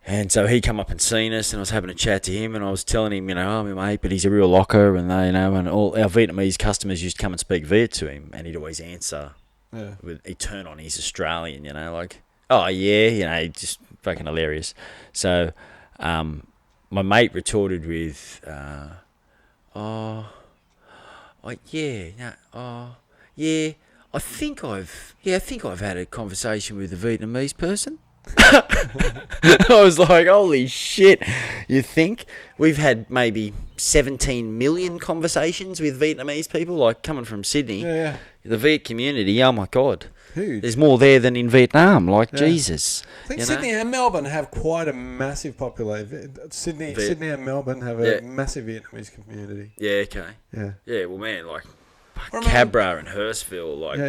And so he come up and seen us, and I was having a chat to him, and I was telling him, oh, my mate, but he's a real locker, and and all our Vietnamese customers used to come and speak Viet to him, and he'd always answer. Yeah. He'd turn on his Australian, like, oh yeah, just fucking hilarious. So, my mate retorted with, I think I've had a conversation with a Vietnamese person. I was like, holy shit. You think? We've had maybe 17 million conversations with Vietnamese people, like coming from Sydney. Yeah. The Viet community, oh my God. Huge. There's more there than in Vietnam, Jesus. I think Sydney and Melbourne have quite a massive population. Sydney and Melbourne have a massive Vietnamese community. Yeah, okay. Yeah. Yeah, well, man, like Cabra and Hurstville, like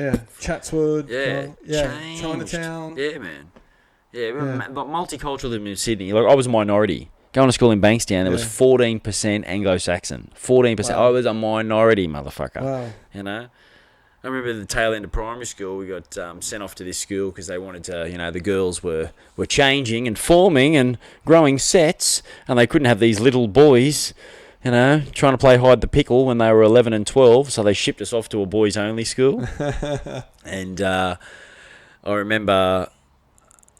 Chatswood. changed. Chinatown. Yeah, man. Yeah, multicultural in Sydney. Like, I was a minority. Going to school in Bankstown, there was 14% Anglo-Saxon. 14%. Wow. I was a minority, motherfucker. Wow. I remember the tail end of primary school, we got sent off to this school because they wanted to, the girls were changing and forming and growing sets, and they couldn't have these little boys, trying to play hide the pickle when they were 11 and 12, so they shipped us off to a boys-only school. And I remember,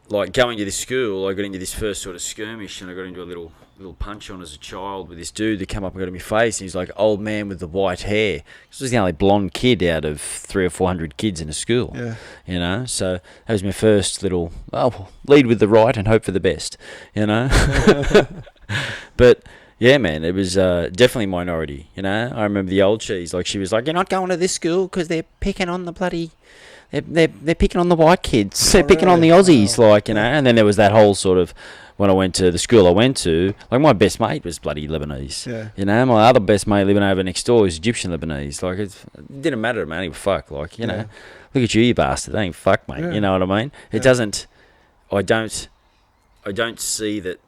like, going to this school, I got into this first sort of skirmish, and I got into a little punch-on as a child with this dude that came up and got in my face, and he's like, old man with the white hair. This was the only blonde kid out of 300 or 400 kids in a school. Yeah. So that was my first little, lead with the right and hope for the best, But, yeah, man, it was definitely minority, I remember the old cheese, like, she was like, you're not going to this school because they're picking on the bloody... They're picking on the white kids. They're picking on the Aussies, And then there was that whole sort of, when I went to the school I went to, like, my best mate was bloody Lebanese. Yeah. My other best mate living over next door is Egyptian Lebanese. Like, it didn't matter to me. I didn't fuck. Like, look at you fuck, mate. Yeah. You know what I mean? It doesn't. I don't see that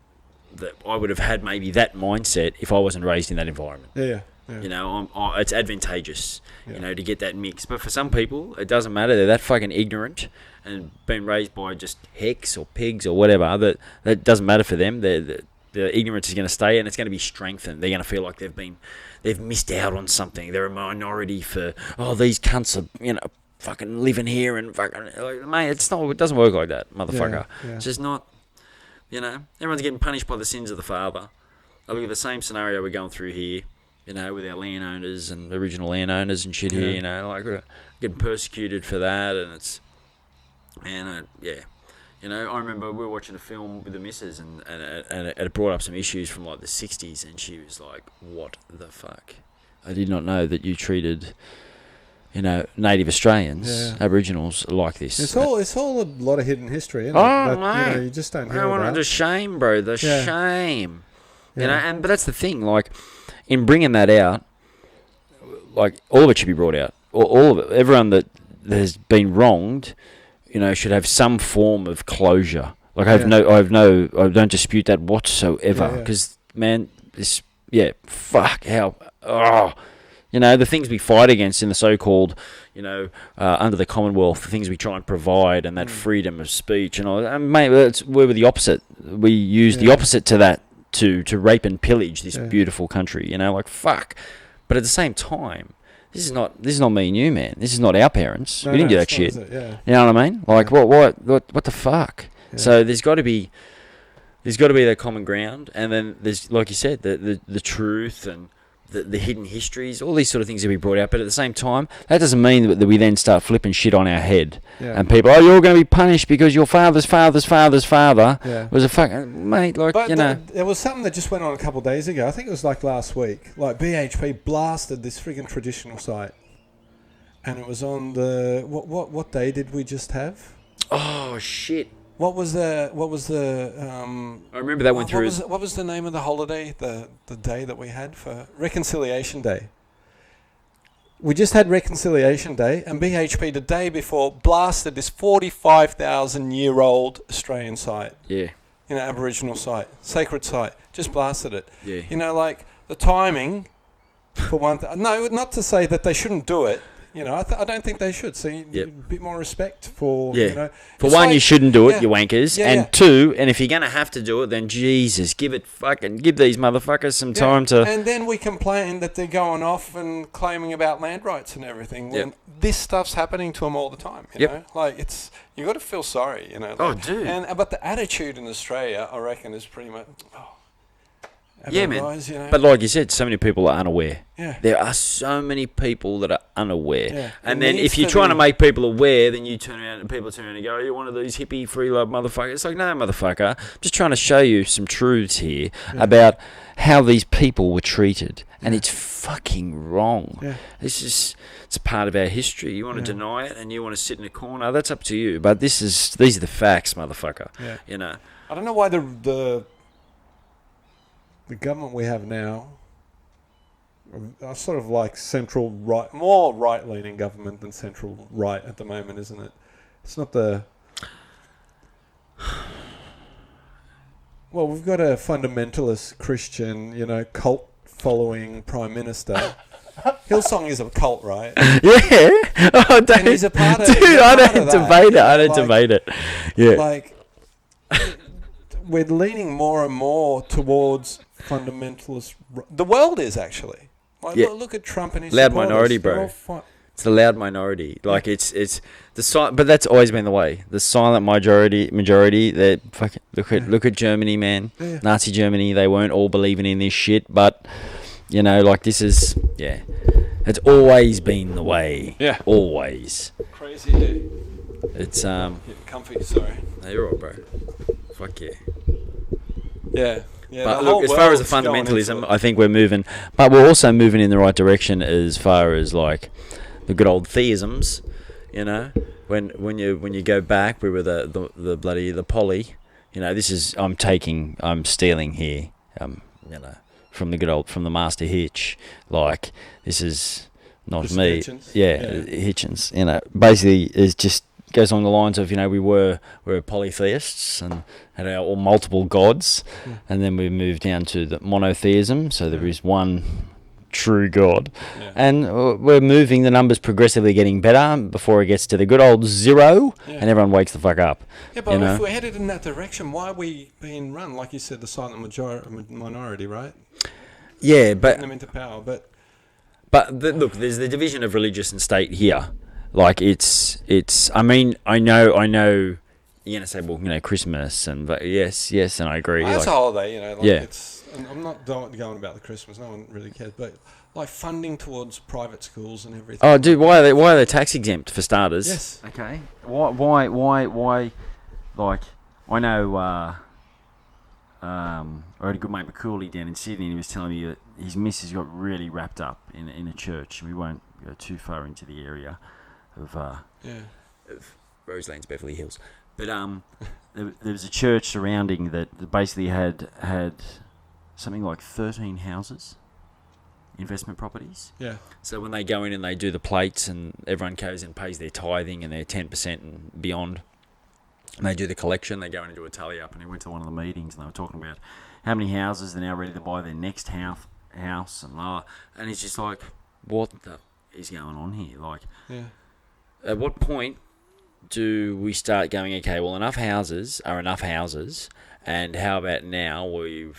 I would have had maybe that mindset if I wasn't raised in that environment. Yeah. It's advantageous, to get that mix. But for some people, it doesn't matter. They're that fucking ignorant and been raised by just hicks or pigs or whatever. That doesn't matter for them. The ignorance is going to stay, and it's going to be strengthened. They're going to feel like they've missed out on something. They're a minority for these cunts are fucking living here and fucking mate. It doesn't work like that, motherfucker. Yeah. It's just not. Everyone's getting punished by the sins of the father. I look at the same scenario we're going through here. With our landowners and original landowners and shit here, like we're getting persecuted for that, I remember we were watching a film with the missus, and it brought up some issues from like the 60s, and she was like, "What the fuck? I did not know that you treated, Native Australians, Aboriginals like this." It's all a lot of hidden history, isn't it? Mate. You just don't hear about. The shame, bro. The shame. But that's the thing, like. In bringing that out, like, all of it should be brought out. All of it. Everyone that has been wronged, should have some form of closure. Like, I don't dispute that whatsoever. Because, man, fuck, how, the things we fight against in the so-called, under the Commonwealth, the things we try and provide, and that freedom of speech and all that. And, mate, we're the opposite. We use the opposite to that. To rape and pillage this beautiful country, like, fuck. But at the same time, this is not me and you, man. This is not our parents. We didn't do that shit. You know what I mean? Like, what the fuck? So there's got to be that common ground, and then there's, like you said, the truth and the hidden histories, all these sort of things that we brought out. But at the same time, that doesn't mean that we then start flipping shit on our head. Yeah. And people, you're going to be punished because your father's father's father's father was a fucking mate. Like, but you know, there was something that just went on a couple of days ago. I think it was like last week. Like BHP blasted this friggin' traditional site, and it was on the what day did we just have? oh shit. What was the I remember that went through. What was the name of the holiday? The day that we had for Reconciliation Day. We just had Reconciliation Day, and BHP the day before blasted this 45,000-year-old Australian site. Yeah. You know, Aboriginal site, sacred site. Just blasted it. Yeah. You know, like the timing. For one, no, not to say that they shouldn't do it. You know, I don't think they should. So a bit more respect for, you know. For one, like, you shouldn't do it, you wankers. Yeah, and two, and if you're going to have to do it, then Jesus, give these motherfuckers some time to... And then we complain that they're going off and claiming about land rights and everything. When this stuff's happening to them all the time, you know? Like, it's... You got to feel sorry, you know. Like, dude. But the attitude in Australia, I reckon, is pretty much... Yeah, man. Guys, you know? But like you said, so many people are unaware. Yeah. There are so many people that are unaware. Yeah. And then if you're trying to make people aware, then you turn around and people turn around and go, you're one of these hippie free love motherfuckers. It's like, no, motherfucker. I'm just trying to show you some truths here about how these people were treated. And it's fucking wrong. Yeah. It's a part of our history. You want to deny it and you want to sit in a corner, that's up to you. But these are the facts, motherfucker. Yeah. You know. I don't know why the government we have now are sort of like central right, more right-leaning government than central right at the moment, isn't it? It's not the... Well, we've got a fundamentalist Christian, you know, cult-following prime minister. Hillsong is a cult, right? Yeah. Oh, and he's a part of... Dude, I don't debate it. I don't debate it. Yeah. Like, we're leaning more and more towards fundamentalist... The world is, actually. Like, look at Trump and his loud supporters. minority, bro. It's the loud minority. Like, it's the but that's always been the way. The silent majority. They fucking look at Germany, man. Yeah. Nazi Germany. They weren't all believing in this shit, but you know, like this is it's always been the way. Yeah, always. Crazy, dude. It's comfy. Sorry. No, you're all right, bro. Fuck yeah. Yeah. Yeah, but look, as far as the fundamentalism, I think we're moving, but we're also moving in the right direction as far as like the good old theisms, you know. When you go back, we were the poly, you know. I'm stealing here, you know, from the master Hitch. Like this is not just me, Hitchens. You know, basically is just. Goes along the lines of, you know, we're polytheists and had our multiple gods, and then we moved down to the monotheism, so there is one true God, and we're moving, the numbers progressively getting better before it gets to the good old zero, and everyone wakes the fuck up. Yeah, but if we're headed in that direction, why are we being run, like you said, the silent minority, right? Yeah, but... Putting them into power, look, there's the division of religious and state here. Like it's. I mean, I know. You're gonna say, well, you know, Christmas, but yes, and I agree. That's a holiday, you know. Like it's. I'm not going about the Christmas. No one really cares, but like funding towards private schools and everything. Oh, dude, why are they tax exempt for starters? Yes. Okay. Why? Like, I know. I had a good mate McCooley down in Sydney, and he was telling me that his missus got really wrapped up in a church. We won't go too far into the area of Roselands, Beverly Hills, but there was a church surrounding that basically had something like 13 houses, investment properties. Yeah. So when they go in and they do the plates, and everyone goes and pays their tithing and their 10% and beyond, and they do the collection, they go in and do a tally up. And he went to one of the meetings, and they were talking about how many houses they're now ready to buy their next house, and he's just like, what the is going on here? Like, at what point do we start going, okay, well, enough houses are enough houses, and how about now we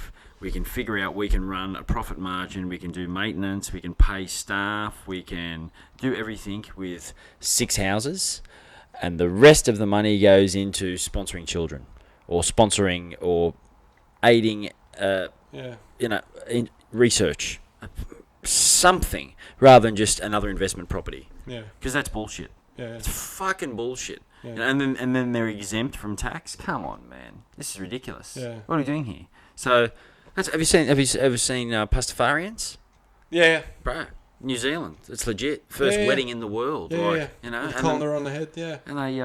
can figure out, we can run a profit margin, we can do maintenance, we can pay staff, we can do everything with 6 houses, and the rest of the money goes into sponsoring children. or sponsoring or aiding, Yeah. in research, something, rather than just another investment property. Yeah. Because that's bullshit. Yeah. It's fucking bullshit. Yeah. And then they're exempt from tax. Come on, man, this is ridiculous. Yeah. What are we doing here? So, have you ever seen Pastafarians? Yeah. Bro, New Zealand, it's legit. First wedding in the world, Yeah. and Colander on the head. Yeah. and they,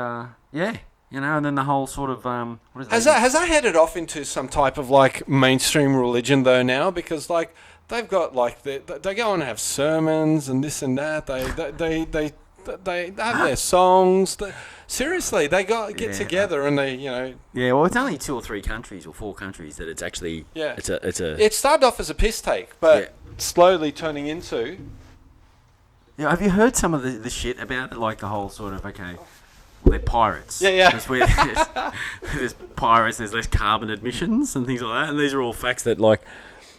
and then the whole sort of what is Has that headed off into some type of like mainstream religion though now? Because like they've got like they go on and have sermons and this and that. They have their songs. Seriously, they get together and they Yeah, well, it's only 2 or 3 countries or 4 countries that it's actually. Yeah. It's a. It started off as a piss take, but slowly turning into. Yeah, have you heard some of the shit about it? Like the whole sort of, well, they're pirates. Yeah. That's where there's pirates, there's less carbon emissions and things like that. And these are all facts that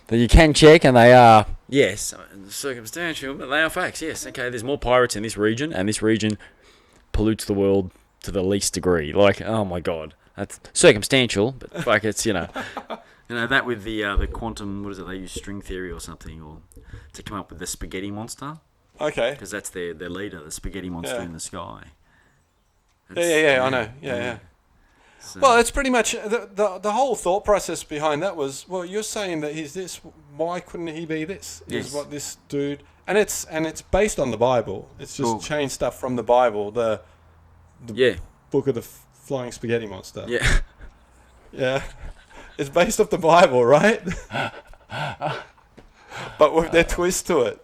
you can check, and they are, yes, circumstantial, but they are facts, yes. Okay, there's more pirates in this region, and this region pollutes the world to the least degree. Like, oh my God. That's circumstantial, but like it's, that with the quantum, what is it, they use string theory or something, or to come up with the spaghetti monster. Okay. Because that's their leader, the spaghetti monster in the sky. Yeah, I know. Yeah. So, Well, it's pretty much the whole thought process behind that was, well, you're saying that he's this, why couldn't he be this? Yes. Is what this dude, and it's based on the Bible. It's just changed stuff from the Bible, the book of the flying spaghetti monster. Yeah. Yeah. It's based off the Bible, right? But with their twist to it.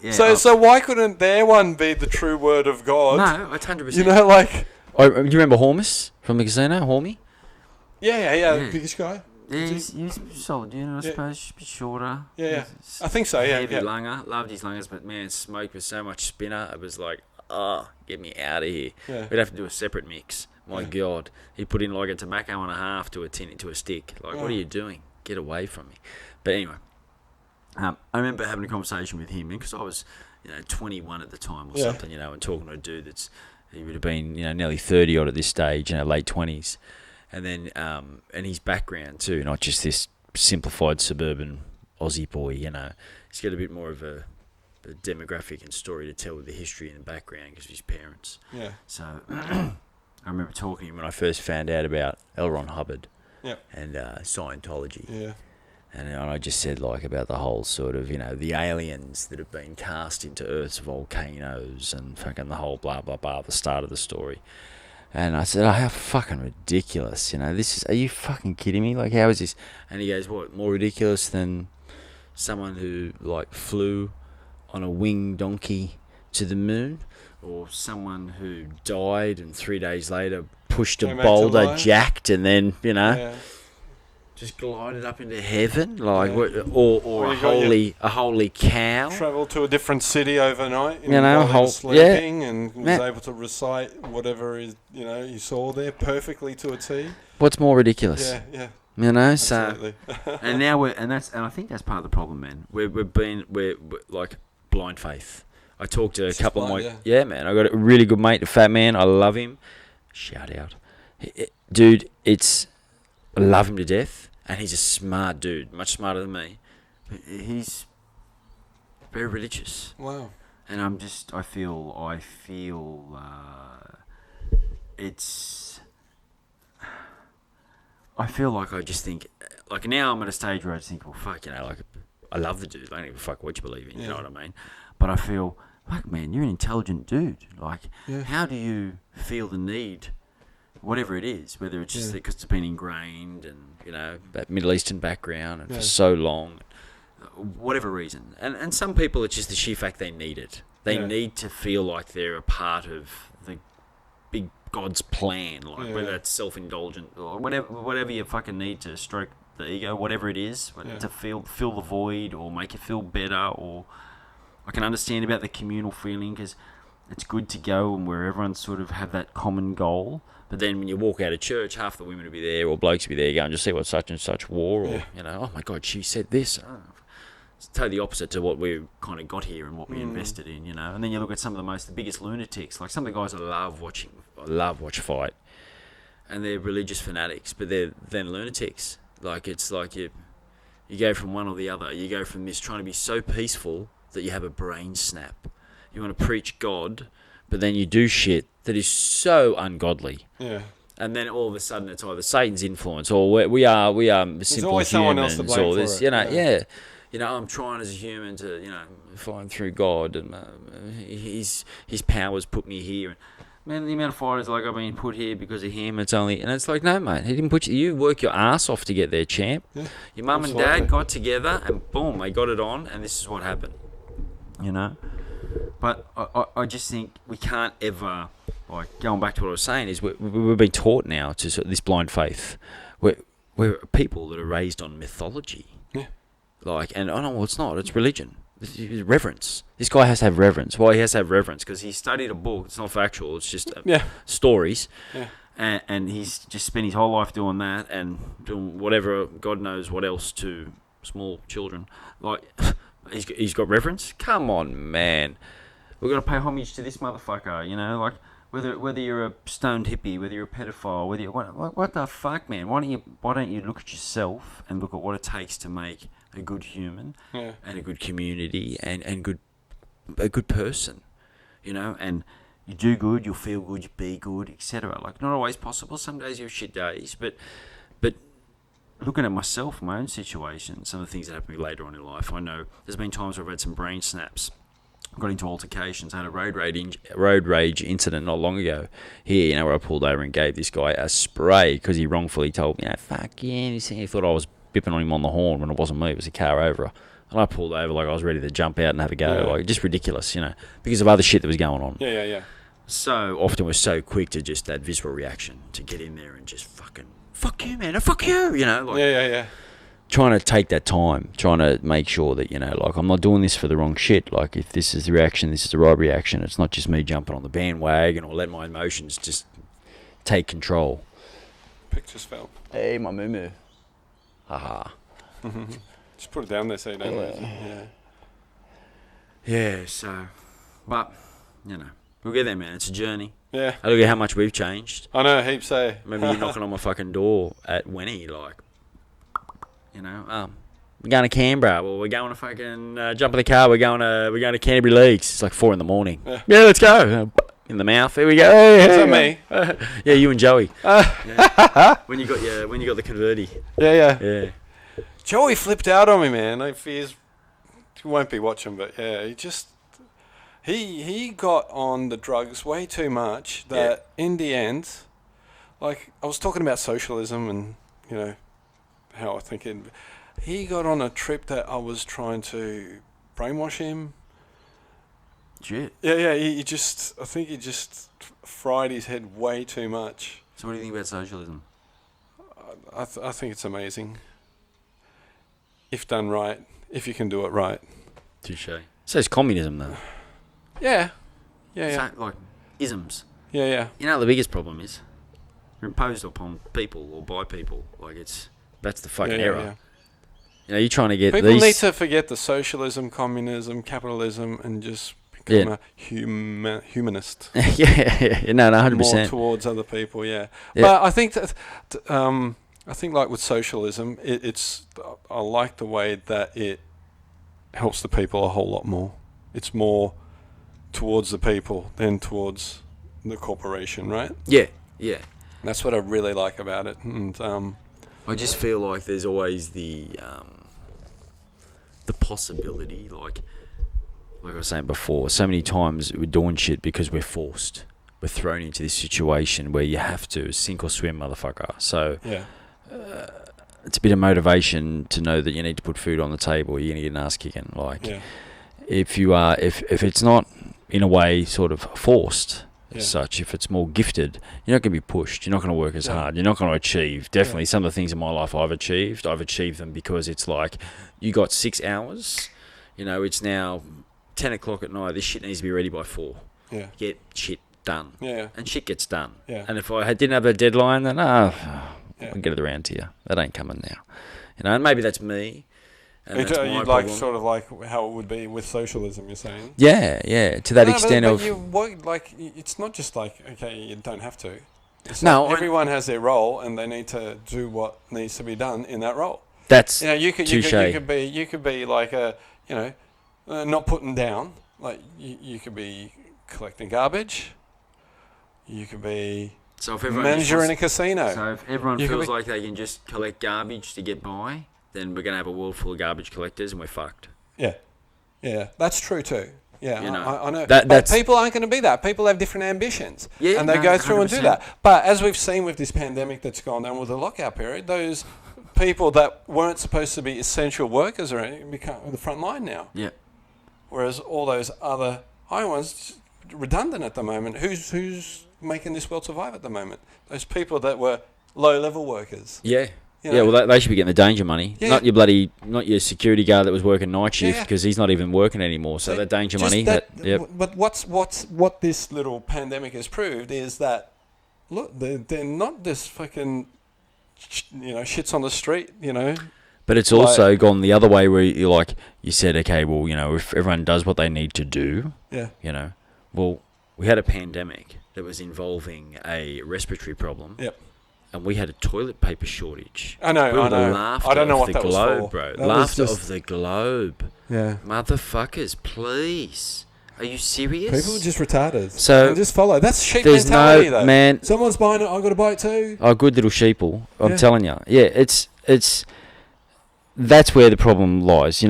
Yeah, So why couldn't their one be the true word of God? No, it's 100%. You know, like... Oh, do you remember Hormus from the casino, Hormy? Yeah. Biggest guy. Yeah, he's solid, I suppose. A bit shorter. Yeah. I think so, yeah. Heavy lunger. Loved his lungers, but man, smoked with so much spinner. It was like, get me out of here. Yeah. We'd have to do a separate mix. My God. He put in like a tobacco and a half to a tin to a stick. Like, what are you doing? Get away from me. But anyway, I remember having a conversation with him because I was, 21 at the time or something, and talking to a dude he would have been, nearly 30 odd at this stage, late 20s. And then, and his background too, not just this simplified suburban Aussie boy, He's got a bit more of a demographic and story to tell with the history and the background because of his parents. Yeah. So I remember talking to him when I first found out about L. Ron Hubbard and Scientology. Yeah. And I just said, about the whole sort of, the aliens that have been cast into Earth's volcanoes and fucking the whole blah, blah, blah, the start of the story. And I said, how fucking ridiculous, are you fucking kidding me? Like, how is this? And he goes, what, more ridiculous than someone who, flew on a winged donkey to the moon? Or someone who died and 3 days later pushed a boulder, jacked, and then, just glided up into heaven, or a holy cow. Travelled to a different city overnight, sleeping, and was able to recite whatever you saw there perfectly to a T. What's more ridiculous? Yeah. So and now and I think that's part of the problem, man. We're like blind faith. I talked to a couple of my man. I got a really good mate, a fat man. I love him. Shout out, dude. I love him to death, and he's a smart dude, much smarter than me. But he's very religious. Wow. And I feel like I just think, now I'm at a stage where I just think, well, fuck, I love the dude. I don't give a fuck what you believe in, you know what I mean? But I feel, like, man, you're an intelligent dude. How do you feel the need, whatever it is, whether it's just because it's been ingrained and, that Middle Eastern background and for so long, whatever reason. And some people, it's just the sheer fact they need it. They need to feel like they're a part of the big God's plan, whether that's self-indulgent or whatever you fucking need to stroke the ego, whatever it is, to fill the void or make you feel better. Or I can understand about the communal feeling because it's good to go and where everyone sort of have that common goal. But then when you walk out of church, half the women will be there or blokes will be there going, just see what such and such wore, or oh my God, she said this. It's totally opposite to what we kind of got here and what we invested in, And then you look at some of the biggest lunatics, like some of the guys I love watch fight. and they're religious fanatics, but they're then lunatics. Like, it's like you go from one or the other. You go from this trying to be so peaceful that you have a brain snap. You want to preach God, but then you do shit that is so ungodly. Yeah. And then all of a sudden it's either Satan's influence or we are simple humans or this, I'm trying as a human to, find through God, and his powers put me here. Man, the amount of fighters like I've been put here because of him, it's like, no, mate, he didn't put you. You work your ass off to get there, champ. Yeah, your mum and dad got together and boom, they got it on, and this is what happened. But I just think we can't ever, like, going back to what I was saying, is we've been taught now to sort of this blind faith. We're people that are raised on mythology. Yeah. Like, and it's not. It's religion. It's reverence. This guy has to have reverence. Why he has to have reverence? Because he studied a book. It's not factual. It's just stories. Yeah. And he's just spent his whole life doing that and doing whatever, God knows what else, to small children. Like, he's got reverence? Come on, man. We've got to pay homage to this motherfucker, like, whether you're a stoned hippie, whether you're a pedophile, whether you're... What the fuck, man? Why don't you look at yourself and look at what it takes to make a good human and a good community and a good person, and you do good, you'll feel good, you be good, etc. Like, not always possible. Some days you have shit days, but looking at myself, my own situation, some of the things that happen to me later on in life, I know there's been times where I've had some brain snaps. I got into altercations. I had a road rage incident not long ago here, where I pulled over and gave this guy a spray because he wrongfully told me, fuck yeah, he thought I was bipping on him on the horn when it wasn't me, it was a car over. And I pulled over like I was ready to jump out and have a go, like, just ridiculous, because of other shit that was going on. Yeah. So often we're so quick to just that visceral reaction to get in there and just fucking, fuck you, man, fuck you, like, yeah. Trying to take that time, trying to make sure that, like, I'm not doing this for the wrong shit. Like, if this is the reaction, this is the right reaction. It's not just me jumping on the bandwagon or letting my emotions just take control. Pictures fell. Hey, my moo-moo. Haha. Just put it down there so you don't lose it. Yeah. Yeah, so... But, we'll get there, man. It's a journey. Yeah. I look at how much we've changed. I know, heaps, eh? Remember you knocking on my fucking door at Wenny, like... we're going to Canberra, or we're going to fucking jump in the car. We're going to Canterbury Leagues. It's like 4 a.m. Yeah, let's go. In the mouth. Here we go. Hey, is that me? Yeah, you and Joey. When you got the converti. Yeah. Joey flipped out on me, man. He won't be watching, but yeah, he got on the drugs way too much that in the end, like, I was talking about socialism and how I think he got on a trip that I was trying to brainwash him. Shit. Yeah. I think he just fried his head way too much. So what do you think about socialism? I think it's amazing. If done right, if you can do it right. Touche. So it's communism, though. Yeah. So, like, isms. Yeah. The biggest problem is they're imposed upon people or by people. Like, that's the fucking error. Yeah. You're trying to get people need to forget the socialism, communism, capitalism, and just become a humanist. Yeah, no, 100%. More towards other people, yeah. But I think that, like with socialism, I like the way that it helps the people a whole lot more. It's more towards the people than towards the corporation, right? Yeah. That's what I really like about it, and I just feel like there's always the possibility, like I was saying before, so many times we're doing shit because we're forced. We're thrown into this situation where you have to sink or swim, motherfucker. So it's a bit of motivation to know that you need to put food on the table. You're gonna get an ass kicking. Like, if you are, if it's not in a way sort of forced. As such, if it's more gifted, you're not going to be pushed. You're not going to work as hard. You're not going to achieve. Definitely, some of the things in my life I've achieved them because it's like, you got 6 hours. It's now 10 o'clock at night. This shit needs to be ready by 4. Yeah. Get shit done. Yeah. And shit gets done. Yeah. And if I didn't have a deadline, then I'll get it around to you. That ain't coming now. And maybe that's me. And that's my you'd like sort of like how it would be with socialism, you're saying? Yeah, to that extent but it's not just like, okay, you don't have to. So everyone has their role, and they need to do what needs to be done in that role. That's you could touché. you could be like not putting down. Like you could be collecting garbage. You could be manager in a casino. So if everyone feels like they can just collect garbage to get by, then we're going to have a world full of garbage collectors and we're fucked. Yeah, that's true too. Yeah, I know. But people aren't going to be that. People have different ambitions. Yeah, and they go through 100%. And do that. But as we've seen with this pandemic that's gone on with the lockout period, those people that weren't supposed to be essential workers or anything become the front line now. Yeah. Whereas all those other high ones, redundant at the moment. Who's making this world survive at the moment? Those people that were low-level workers. Yeah. Well, they should be getting the danger money, not your security guard that was working night shift because he's not even working anymore. So that danger money. But what this little pandemic has proved is that look, they're not this fucking shits on the street, But it's also gone the other way where you said, okay, well, if everyone does what they need to do, well, we had a pandemic that was involving a respiratory problem. Yep. And we had a toilet paper shortage. I know. I don't know what that was for. Bro. Laughter of the globe. Yeah. Motherfuckers, please. Are you serious? People are just retarded. So and just follow. That's sheep mentality, though. Man. Someone's buying it, I've got to buy it too. Oh, good little sheeple. I'm telling you. Yeah, it's that's where the problem lies.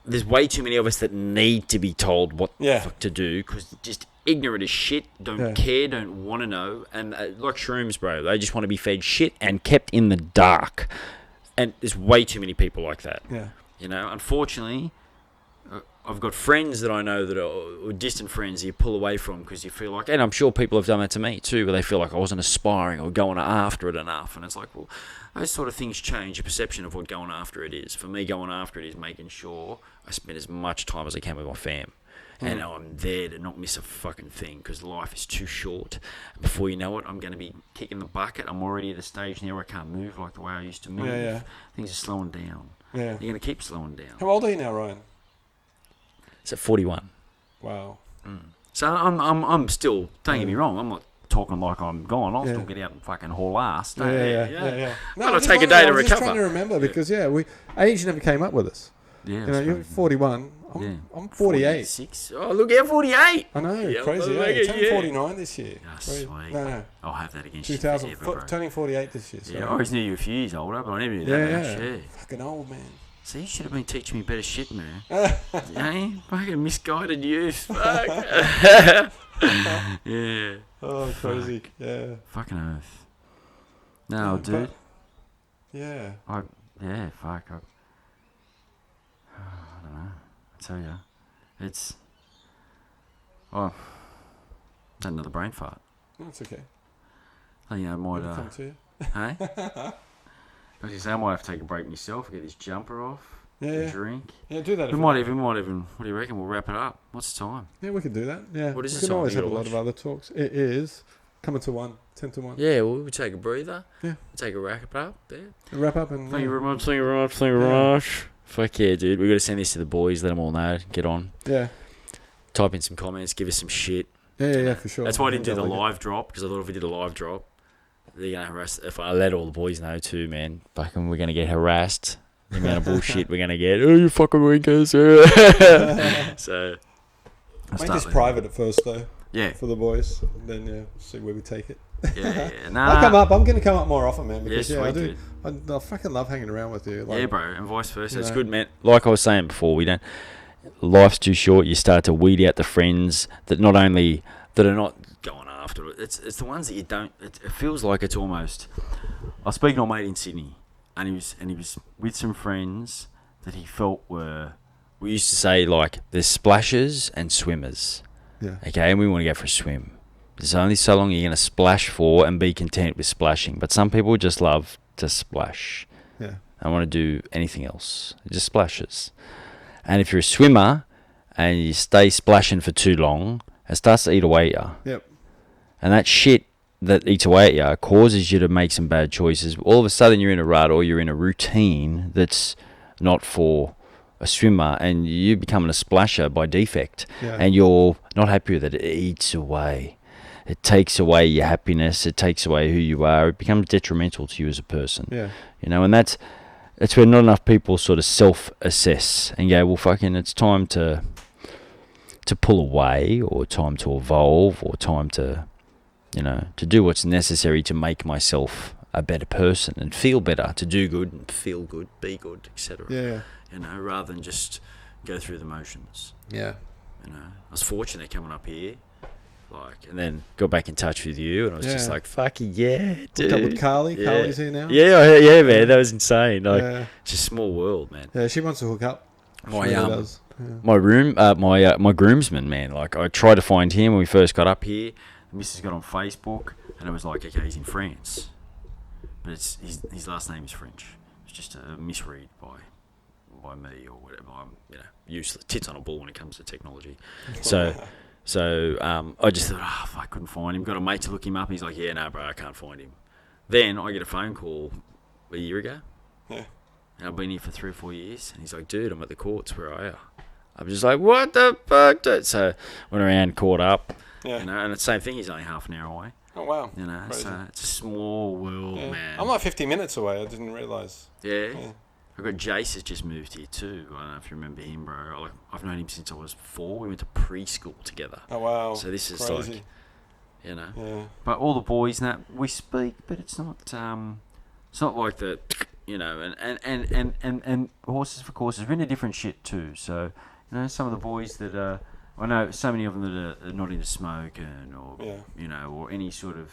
There's way too many of us that need to be told what the fuck to do because just ignorant as shit, don't care, don't want to know, and like shrooms, bro, they just want to be fed shit and kept in the dark. And there's way too many people like that. Yeah. Unfortunately, I've got friends that I know that are distant friends that you pull away from because you feel like, and I'm sure people have done that to me too, where they feel like I wasn't aspiring or going after it enough. And it's like, well, those sort of things change your perception of what going after it is. For me, going after it is making sure I spend as much time as I can with my fam. And I'm there to not miss a fucking thing because life is too short. Before you know it, I'm going to be kicking the bucket. I'm already at a stage now where I can't move like the way I used to move. Yeah. Things are slowing down. Yeah. You're going to keep slowing down. How old are you now, Ryan? It's at 41. Wow. So I'm still, don't get me wrong, I'm not talking like I'm gone. I'll still get out and fucking haul ass. Yeah. No, I'll take a day to recover. I'm just trying to remember because, age never came up with us. Yeah. You're 41. I'm 48. 46. Oh, look out, 48. I know, crazy. I'm 49 this year. Oh, sweet. No. I'll have that against 2000, you forever, bro. turning 48 this year. So. Yeah, I always knew you were a few years older, but I never knew that much. Fucking old, man. See, you should have been teaching me better shit, man. Fucking misguided youth. Fuck. Yeah. Oh, crazy. Fuck. Yeah. Fucking earth. No, dude. Yeah. Fuck. I don't know. I tell you, it's. Oh, that's another brain fart. That's okay. I think I might. Come to you. Hey. I was say I might have to take a break myself. Get this jumper off. Yeah. Drink. Yeah, do that. We might even. What do you reckon? We'll wrap it up. What's the time? Yeah, we can do that. Yeah. What is we the can time? always have a lot of other talks. It is coming to 10 to 1. Yeah, we'll take a breather. Yeah. We'll take a wrap up. Yeah. Wrap up and. Thank you very much. Thank you very much. Fuck yeah, dude. We got to send this to the boys. Let them all know. Get on. Yeah. Type in some comments. Give us some shit. Yeah, for sure. That's why I didn't do the live drop because I thought if we did a live drop, they're gonna harass. If I let all the boys know too, man, fucking, we're gonna get harassed. The amount of bullshit we're gonna get. Oh, you fucking winkers. So, make this private at first, though. Yeah. For the boys, then see where we take it. Yeah. Nah. I'll come up. I'm gonna come up more often, man. Because sweet, I do. dude. I fucking love hanging around with you. Yeah, bro, and vice versa. It's good, man. Like I was saying before, life's too short. You start to weed out the friends that not only that are not going after it. It's the ones that you don't. It feels like it's almost. I was speaking to a mate in Sydney, and he was with some friends that he felt were. We used to say like there's splashers and swimmers. Yeah. Okay, and we want to go for a swim. There's only so long you're going to splash for and be content with splashing. But some people just love to splash. Yeah. I want to do anything else. It just splashes. And if you're a swimmer and you stay splashing for too long, it starts to eat away at you. Yep. And that shit that eats away at you causes you to make some bad choices. All of a sudden you're in a rut or you're in a routine that's not for a swimmer and you're becoming a splasher by defect. Yeah. And you're not happy with it. It eats away. it takes away your happiness. It takes away who you are. It becomes detrimental to you as a person. Yeah. You know, and that's where not enough people sort of self-assess and go, well, fucking, it's time to pull away, or time to evolve, or time to, you know, to do what's necessary to make myself a better person and feel better, to do good and feel good, be good, etc. Yeah. You know, rather than just go through the motions. Yeah. You know, I was fortunate coming up here, like, and then got back in touch with you, and I was just like, fucking yeah, dude. Hooked up with Carly. Yeah. Carly's here now. Yeah, man, that was insane. Like, it's a small world, man. Yeah, she wants to hook up. My does. Yeah. my groomsman, man. Like, I tried to find him when we first got up here. The missus got on Facebook, and it was like, okay, he's in France, but it's his last name is French. It's just a misread by me or whatever. I'm, you know, useless, tits on a ball when it comes to technology. So I just thought, I couldn't find him. Got a mate to look him up. He's like, yeah, no, bro, I can't find him. Then I get a phone call a year ago. Yeah. And I've been here for 3 or 4 years. And he's like, dude, I'm at the courts. Where are you? I'm just like, what the fuck? Dude? So went around, caught up. Yeah. You know, and the same thing. He's only half an hour away. Oh, wow. You know, Crazy. so it's a small world, man. I'm like 50 minutes away. I didn't realise. Yeah. I've got Jace has just moved here too. I don't know if you remember him, bro. I've known him since I was 4. We went to preschool together. Oh, wow. So this is crazy. like, you know. Yeah. But all the boys and that, we speak, but it's not like the, you know, and horses for courses. We're into different shit too. So, you know, some of the boys that I know so many of them that are not into smoking or, you know, or any sort of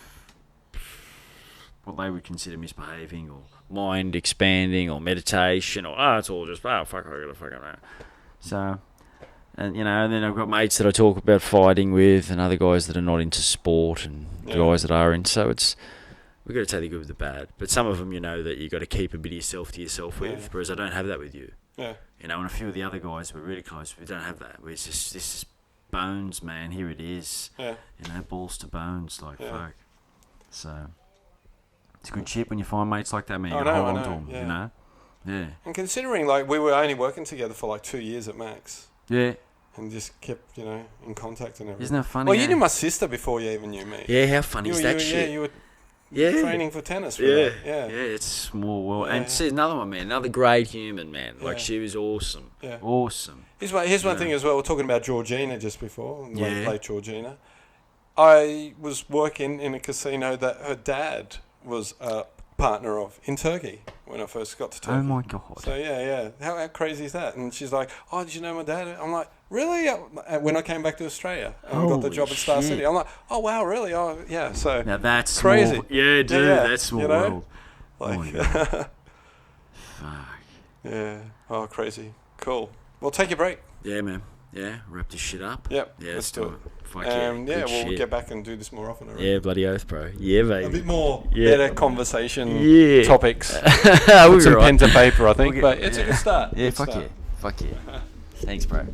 what they would consider misbehaving or mind expanding or meditation or, it's all just, fuck, I gotta fucking know. So, and, you know, and then I've got mates that I talk about fighting with and other guys that are not into sport and guys that are in. So we've got to take the good with the bad. But some of them, you know, that you got to keep a bit of yourself to yourself with, whereas I don't have that with you. Yeah. You know, and a few of the other guys we're really close, we don't have that. It's just, this is bones, man. Here it is. Yeah. You know, balls to bones, like, fuck. So, it's good shit when you find mates like that, man. You gotta hold on to them, you know? Yeah. And considering, like, we were only working together for, like, 2 years at max. Yeah. And just kept, you know, in contact and everything. Isn't that funny? Well, you knew my sister before you even knew me. Yeah, how funny is that shit? Yeah, you were training for tennis. Yeah. It's a small world. And see, another one, man. Another great human, man. Like, she was awesome. Yeah. Awesome. Here's one thing as well. We're talking about Georgina just before. Late Georgina. I was working in a casino that her dad was a partner of in Turkey when I first got to Turkey. Oh, my God. So, yeah. How crazy is that? And she's like, oh, did you know my dad? I'm like, really? When I came back to Australia and got the job at Star City, I'm like, oh, wow, really? Oh, yeah. So now that's crazy. Small. Yeah, dude, that's small, you know? World. Like, oh, my God. Fuck. Yeah. Oh, crazy. Cool. Well, take your break. Yeah, man. Yeah, wrap this shit up. Yep. Yeah, let's do it. Fuck we'll get back and do this more often. Yeah, bloody oath, bro. Yeah, baby. A bit more better conversation topics. With some pen to paper, I think. But it's a good start. Yeah, fuck yeah. Thanks, bro.